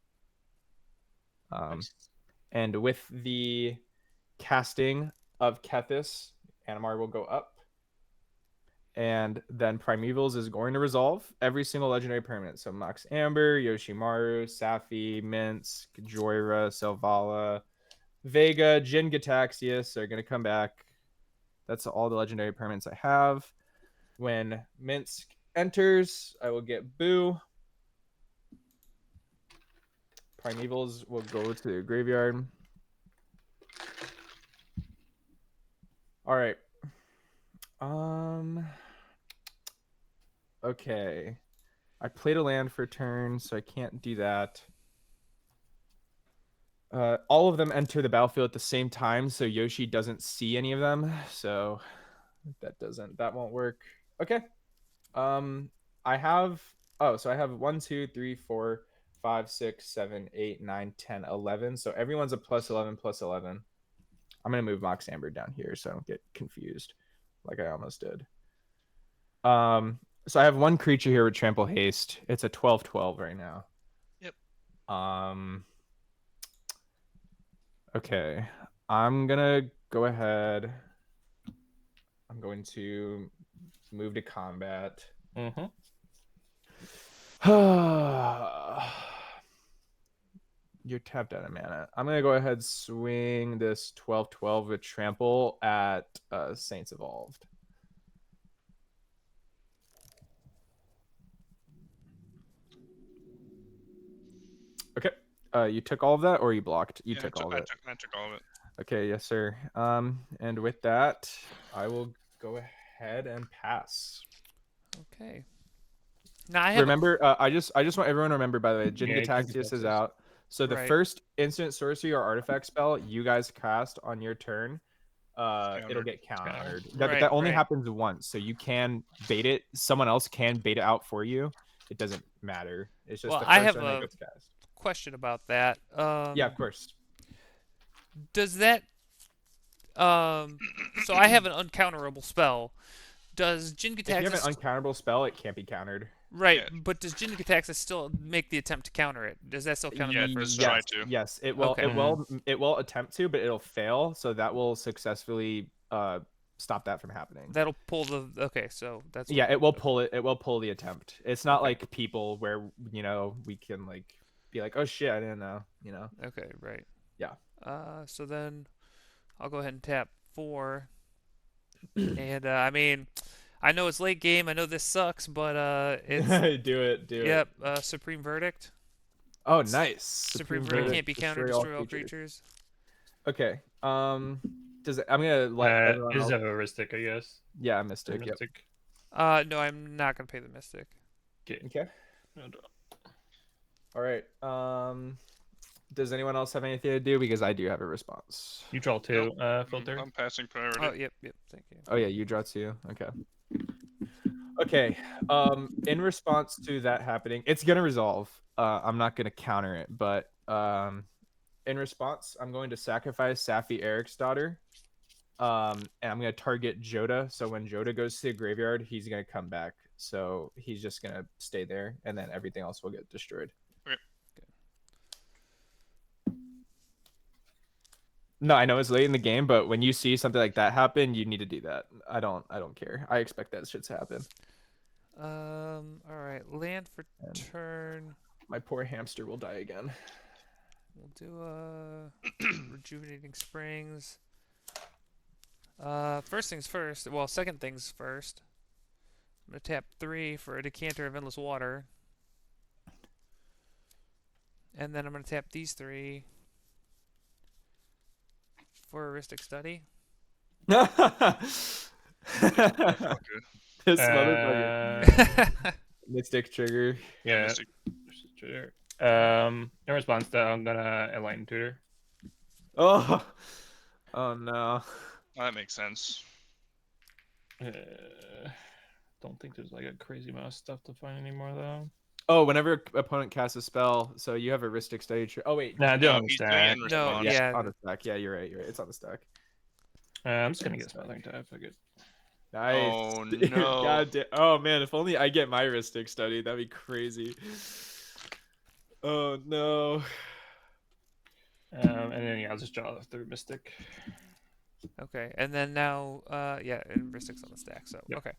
And with the casting of Kethis, Animar will go up. And then Primevals is going to resolve every single legendary permanent. So Mox Amber, Yoshimaru, Safi, Minsk, Joyra, Selvala, Vega, Jin Gataxius are going to come back. That's all the legendary permanents I have. When Minsk enters, I will get Boo. Primevals will go to the graveyard. All right. Okay. I played a land for turn, so I can't do that. All of them enter the battlefield at the same time, so Yoshi doesn't see any of them. So that won't work. Okay. I have 1, 2, 3, 4, 5, 6, 7, 8, 9, 10, 11. So everyone's a +11, +11. I'm gonna move Mox Amber down here so I don't get confused, like I almost did. So I have 1 creature here with Trample Haste. It's a 12/12 right now. Yep. Okay. I'm gonna go ahead. I'm going to move to combat. Mm-hmm. You're tapped out of mana. I'm gonna go ahead swing this 12/12 with Trample at Saints Evolved. Okay. You took all of that, or you blocked? You took all of it. I took all of it. Okay, yes, sir. And with that, I will go ahead and pass. Okay. Now I have Remember, I just want everyone to remember. By the way, Jin Yeah, keep Gataxius the is Texas. out. So the Right. first instant sorcery or artifact spell you guys cast on your turn, it'll Countered. get countered. Right, That only right. happens once, so you can bait it. Someone else can bait it out for you. It doesn't matter. It's just Well, the I first have time it a gets cast. question about that. Yeah, of course. Does that so I have an uncounterable spell. Does If you have an Jin-Gitaxias uncounterable spell, it can't be countered. right, Yeah. but does Jin-Gitaxias still make the attempt to counter it? Does that still count as Yeah, my first just spell? try Yes, to. yes, it will. Okay. It will attempt to, but it'll fail. So that will successfully stop that from happening. That'll pull the okay, so that's what, Yeah, it will pull it. It will pull the attempt. It's not Okay. like people where we can like be like, oh shit, I didn't know. okay, right. Yeah. So then I'll go ahead and tap 4. And I mean, I know it's late game. I know this sucks, but it's do it. yep, Supreme Verdict. Oh, nice. Supreme Verdict can't be countered. Destroy all creatures. Okay. Does it, I'm gonna let everyone Is else. a heuristic, I guess. Yeah, Mystic. Yep. Heuristic. No, I'm not gonna pay the Mystic. Okay. All right. Does anyone else have anything to do? Because I do have a response. You draw 2, filter. I'm passing priority. Oh, yep, thank you. Oh yeah, you draw 2. Okay. Okay. In response to that happening, it's gonna resolve. I'm not gonna counter it, but in response, I'm going to sacrifice Safi Eric's daughter. And I'm gonna target Jodah. So when Jodah goes to the graveyard, he's gonna come back. So he's just gonna stay there, and then everything else will get destroyed. Okay. No, I know it's late in the game, but when you see something like that happen, you need to do that. I don't care. I expect that shit to happen. All right, land for And- turn. My poor hamster will die again. We'll do rejuvenating springs. First things first. Well, second things first. I'm gonna tap 3 for a decanter of endless water, and then I'm gonna tap these 3 for heuristic study. This Okay. motherfucker. Mystic trigger. Yeah. Mystic. Sure. In response to that, I'm gonna enlighten tutor. Oh no. That makes sense. Don't think there's like a crazy amount of stuff to find anymore though. Oh, whenever opponent casts a spell, so you have a heuristic study. Oh wait. Nah, I do No, on the he's doing stack. it in No, response. yeah. On the stack. Yeah, you're right. It's on the stack. I'm just gonna get smothering type. I get. Nice. Oh, Dude, no. God damn. Oh man, if only I get my heuristic study, that'd be crazy. Oh no. And then yeah, I'll just draw the third mystic. Okay, and then now, yeah, and heuristic's on the stack. So Yep. okay.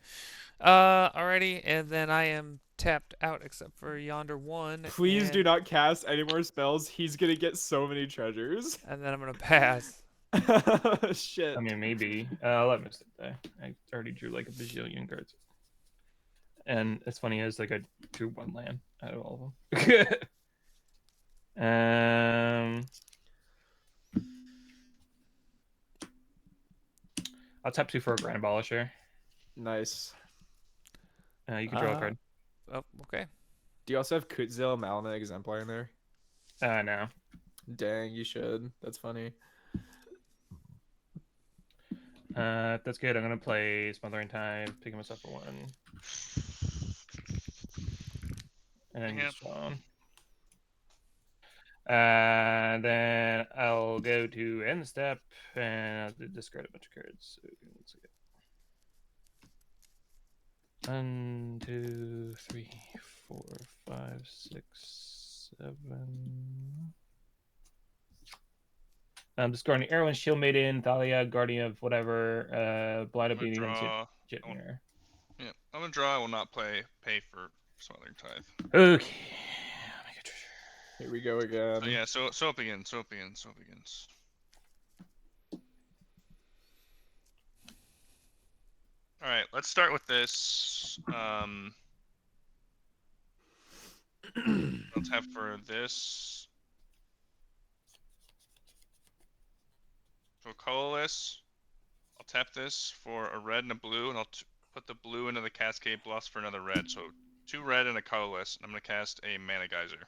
Alrighty, and then I am tapped out except for yonder one. Please do and- not cast any more spells. He's gonna get so many treasures. And then I'm gonna pass. Shit. I mean, maybe. I'll let mystic die. I already drew like a bajillion cards. And it's funny is like I drew 1 land out of all of them. I'll tap 2 for a Grand Abolisher. Nice. You can draw a card. Oh, okay. Do you also have Kutzil Malama Exemplar in there? No. Dang, you should. That's funny. If that's good, I'm gonna play Smothering Tide, picking myself for 1. And then Yep. use Spawn. Then I'll go to end step and I'll discard a bunch of cards. So let's see. 1, 2, 3, 4, 5, 6, 7. I'm discarding Erwin, Shield Maiden, Thalia, Guardian of whatever, Blind I'm gonna Obedience, draw. Jitmir. Yeah, I'm gonna draw. I will not pay for Smothering Tithe. Okay. Make a treasure. Here we go again. So yeah, so it begins. All right, let's start with this. Let's have for this. So colorless. I'll tap this for a red and a blue, and I'll put the blue into the Cascade Bluffs for another red. So 2 red and a colorless. And I'm gonna cast a Mana Geyser.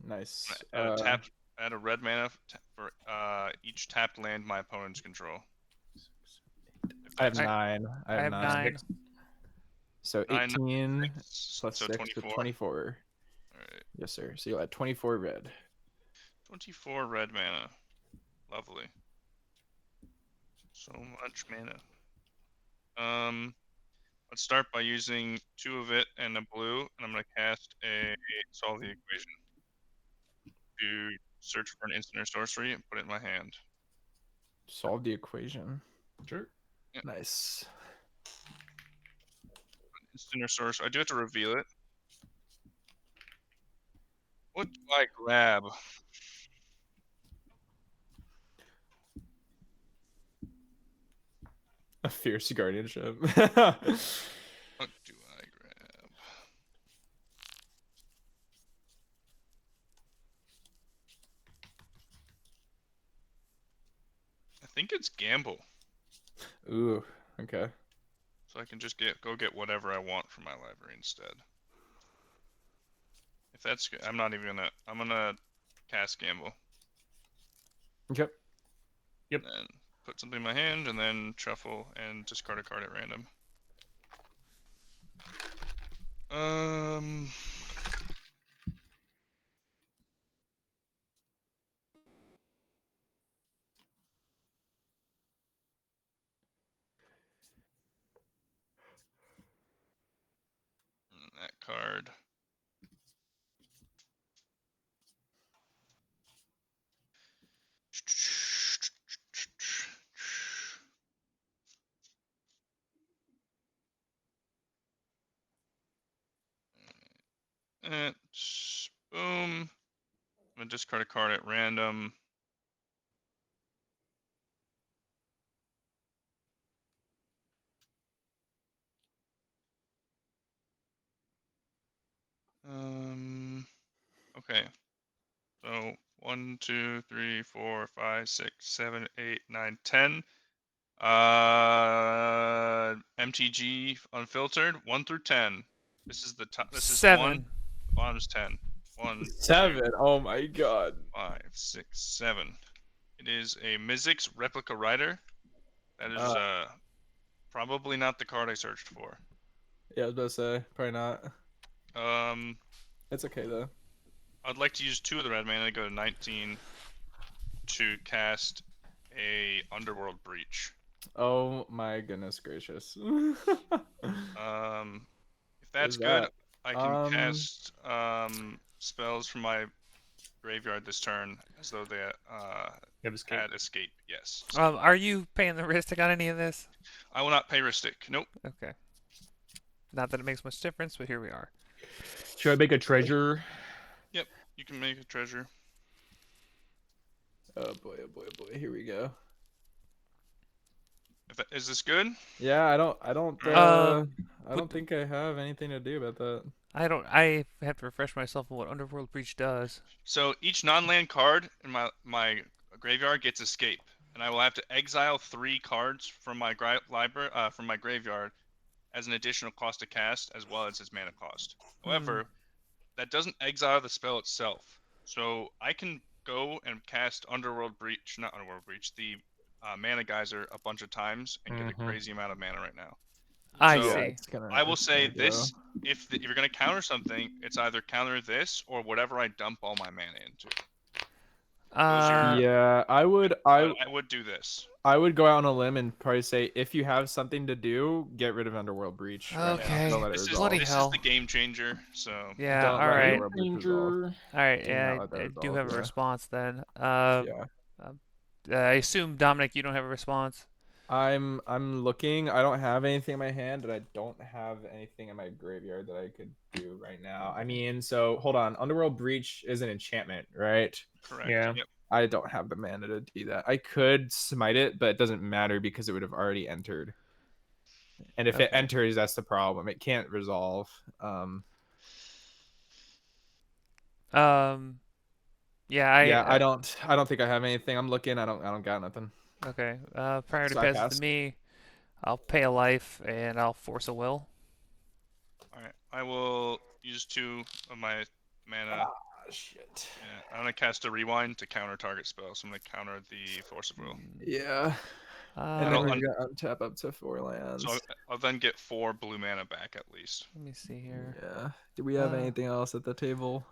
Nice. Add a red mana for each tapped land my opponents control. If I have that's I- 9. I have 9. So 9, 18 6, plus so 6 24. with 24. Alright. Yes, sir. So you'll add 24 red. 24 red mana. Lovely. So much mana. Let's start by using 2 of it and a blue, and I'm gonna cast a solve the equation to search for an instant or sorcery and put it in my hand. Solve the equation. Sure. Yep. Nice. Instant or sorcery. I do have to reveal it. What do I grab? A fierce guardianship. What do I grab? I think it's gamble. Ooh, okay. So I can just go get whatever I want from my library instead. If that's good, I'm gonna cast gamble. Okay. Yep. And put something in my hand and then shuffle and discard a card at random. That card. And boom. I'm gonna discard a card at random. Okay. So 1, 2, 3, 4, 5, 6, 7, 8, 9, 10. MTG unfiltered 1 through 10. This is the top. This is 1. 7. The bottom is 10. 1, 7. 2, Oh my god. 5, 6, 7. It is a Mizzix Replica Rider. That is probably not the card I searched for. Yeah, I was about to say, probably not. Um, It's okay though. I'd like to use 2 of the red mana to go to 19 to cast a Underworld Breach. Oh my goodness gracious. If that's good, I can cast spells from my graveyard this turn as though they have escape. had escape. Yes. Are you paying the Ristic on any of this? I will not pay Ristic. Nope. Okay. Not that it makes much difference, but here we are. Should I make a treasure? Yep. You can make a treasure. Oh boy, oh boy, oh boy. Here we go. Is this good? Yeah, I don't think I have anything to do about that. I have to refresh myself on what Underworld Breach does. So each non-land card in my graveyard gets escape, and I will have to exile 3 cards from my library from my graveyard as an additional cost to cast, as well as its mana cost. However, that doesn't exile the spell itself. So I can go and cast not Underworld Breach, the Mana Geyser a bunch of times and get a crazy amount of mana right now. I So, see. I will say this: if you're gonna counter something, it's either counter this or whatever I dump all my mana into. Yeah, I would do this. I would go out on a limb and probably say if you have something to do, get rid of Underworld Breach. Okay. Right now. Don't let it resolve. Bloody This hell. is the game changer. So Yeah. Don't All let right. Underworld Breach resolve. All right. Do Yeah, not let that I do resolve, have a yeah. response then. Yeah. I assume Dominic, you don't have a response. I'm looking. I don't have anything in my hand, and I don't have anything in my graveyard that I could do right now. I mean, so hold on. Underworld Breach is an enchantment, right? correct. Yeah. Yep. I don't have the mana to do that. I could smite it, but it doesn't matter because it would have already entered. And if it Okay. enters, that's the problem. It can't resolve. Yeah. I don't think I have anything. I'm looking. I don't got nothing. Okay. Prior to So I passes pass. to me, I'll pay a life and I'll force a will. All right. I will use 2 of my mana shit. Yeah, I'm gonna cast a rewind to counter target spell, so I'm gonna counter the Force of Will. Yeah. And then I'll we're Let un- gonna untap up to 4 lands. So I'll then get 4 blue mana back at least. me see here. Yeah. Do we have Uh, anything else at the table?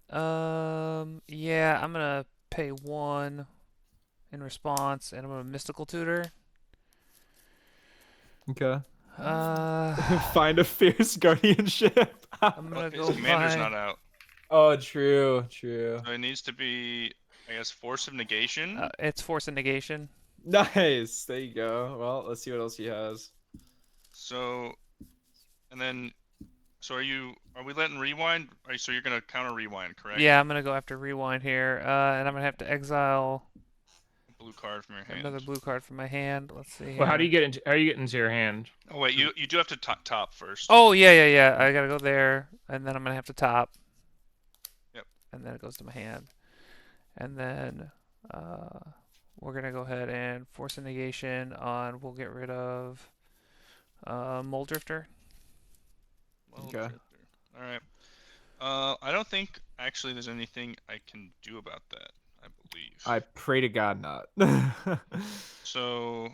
Yeah, I'm gonna pay 1 in response, and I'm gonna mystical tutor. Okay. Uh, Find a fierce guardianship. I'm Well, gonna his go commander's buy. not out, Oh, true. True. so it needs to be, I guess, Force of Negation. It's force and negation. Nice. There you go. Well, let's see what else he has. So, and then, so are we letting rewind? So you're gonna counter rewind, correct? Yeah, I'm gonna go after rewind here, and I'm gonna have to exile Blue card from your hand. another blue card from my hand. Let's see here. Well, how do you get into? How do you get into your hand? Oh wait, you do have to top first. Oh yeah. I gotta go there, and then I'm gonna have to top. Yep. And then it goes to my hand, and then we're gonna go ahead and force a negation on. We'll get rid of Mole Drifter. Well, Okay. All right. I don't think actually there's anything I can do about that. I believe. I pray to God not. So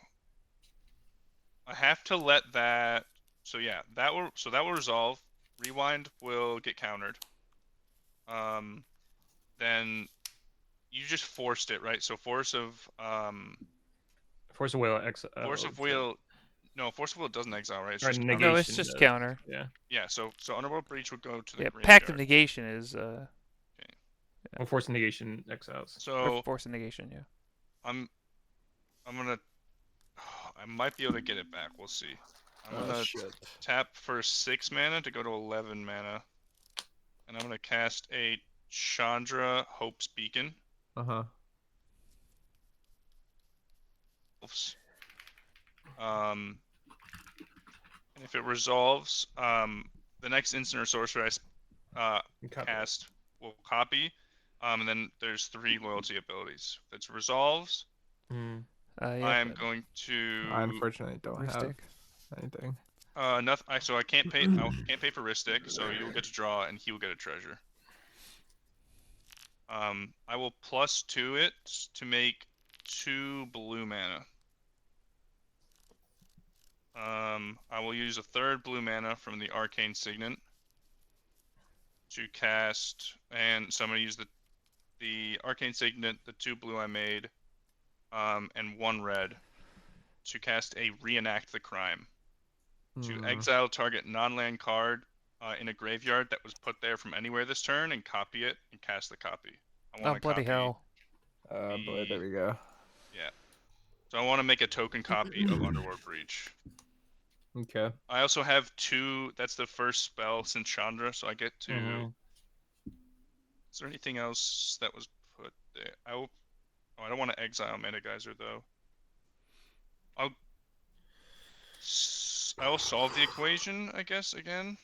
I have to let that. So yeah, that will resolve. Rewind will get countered. Then you just forced it, right? So Force of Force of Will. Force of Will. No, Force of Will doesn't exile, right? It's Or just negation. counter. No, it's just does. counter. Yeah. Yeah. So Underworld Breach would go to the Yeah, graveyard. Pact of Negation is Or Force of Negation exiles. or So force a negation. Yeah. I'm gonna. I might be able to get it back. We'll see. I'm Oh, gonna shit. tap for 6 mana to go to 11 mana, and I'm gonna cast a Chandra Hope's Beacon. Uh-huh. And if it resolves, the next instant or sorcerer I cast will copy. And then there's 3 loyalty abilities. If it resolves, Mm. Yeah. I'm going to. I unfortunately don't have Ristic. anything. Nothing. So I can't pay. I can't pay for Ristic. So you will get to draw, and he will get a treasure. I will +2 it to make 2 blue mana. I will use a 3rd blue mana from the Arcane Signet to cast, and so I'm gonna use the Arcane Signet, the 2 blue I made, and 1 red to cast a Reenact the Crime. To exile target non-land card in a graveyard that was put there from anywhere this turn and copy it and cast the copy. I Oh want to bloody copy. hell! Boy, there we go. Yeah. So I want to make a token copy of Underworld Breach. Okay. I also have 2. That's the first spell since Chandra, so I get to. Mhm. Is there anything else that was put there? I don't want to exile Mana Geyser though. I will solve the equation, I guess, again.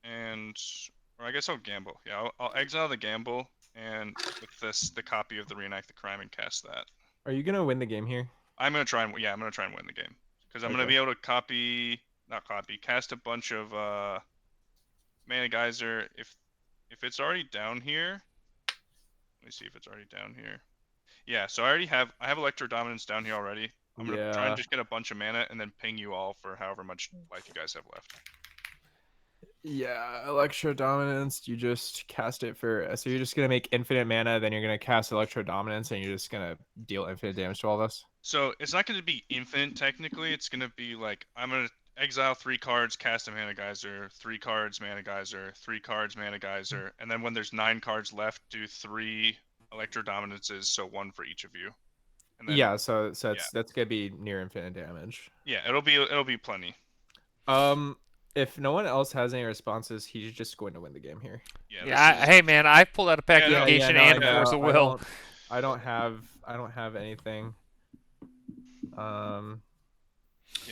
Or I guess I'll gamble. Yeah, I'll exile the gamble, and with this, the copy of the Reenact the Crime, and cast that. Are you gonna win the game here? I'm gonna try and win the game because I'm gonna Okay. be able to cast a bunch of Mana Geyser. If it's already down here, let me see if it's already down here. Yeah, so I have Electro Dominance down here already. I'm gonna try and just get a bunch of mana and then ping you all for however much life you guys have left. Yeah, Electro Dominance, you just cast it for. So you're just gonna make infinite mana, then you're gonna cast Electro Dominance, and you're just gonna deal infinite damage to all of us. So it's not gonna be infinite technically. It's gonna be like I'm gonna exile 3 cards, cast a Mana Geyser, 3 cards, Mana Geyser, 3 cards, Mana Geyser, and then when there's 9 cards left, do 3 Electro Dominances, so 1 for each of you. And then, Yeah, so that's gonna be near infinite damage. Yeah, it'll be plenty. If no one else has any responses, he's just going to win the game here. Yeah. Hey man, I pulled out a Pact of Yeah, Negation no, and I Force know. of Will. I don't have anything.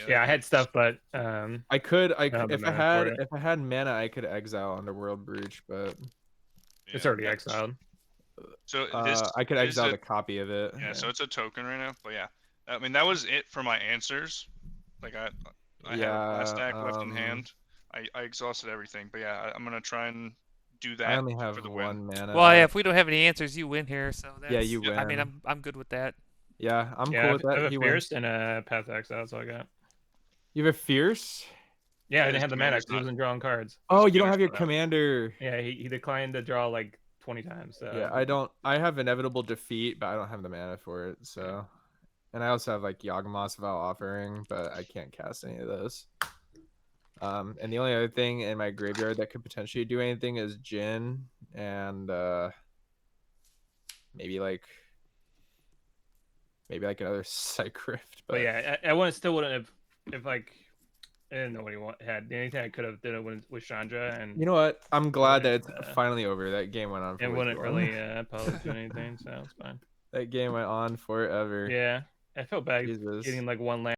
Yeah, I had stuff, but I could have the if I mana had for it. if I had mana, I could exile Underworld Breach, but it's already exiled. So this I could is exile a- the copy of it. Yeah, so it's a token right now. But yeah, I mean that was it for my answers. Like I have a last stack left in hand. I exhausted everything, but yeah, I'm gonna try and do I that only have for the win. 1 mana. Well, yeah, if we don't have any answers, you win here. So that's. Yeah, you I mean, win. I'm good with that. Yeah, I'm Yeah, cool I with have that. a He Fierce wins. and a Path Exile. That's all I got. You have a Fierce? Yeah, I His didn't have the mana commander's because he not- wasn't drawing cards. Oh, you don't commander's have your not out. commander. Yeah, he declined to draw like 20 times. So Yeah, I don't. I have Inevitable Defeat, but I don't have the mana for it. So, and I also have like Yawgmoth's Vow Offering, but I can't cast any of those. And the only other thing in my graveyard that could potentially do anything is Jin and maybe like another Psych Rift. But yeah, I wouldn't still wouldn't have if like I didn't know what he had. Anything I could have did it with Chandra, and You know what? I'm glad that wouldn't, it's finally over. That game went on for it way wouldn't too long. really probably do anything. So it's fine. That game went on forever. Yeah, I felt bad Jesus. getting like one land.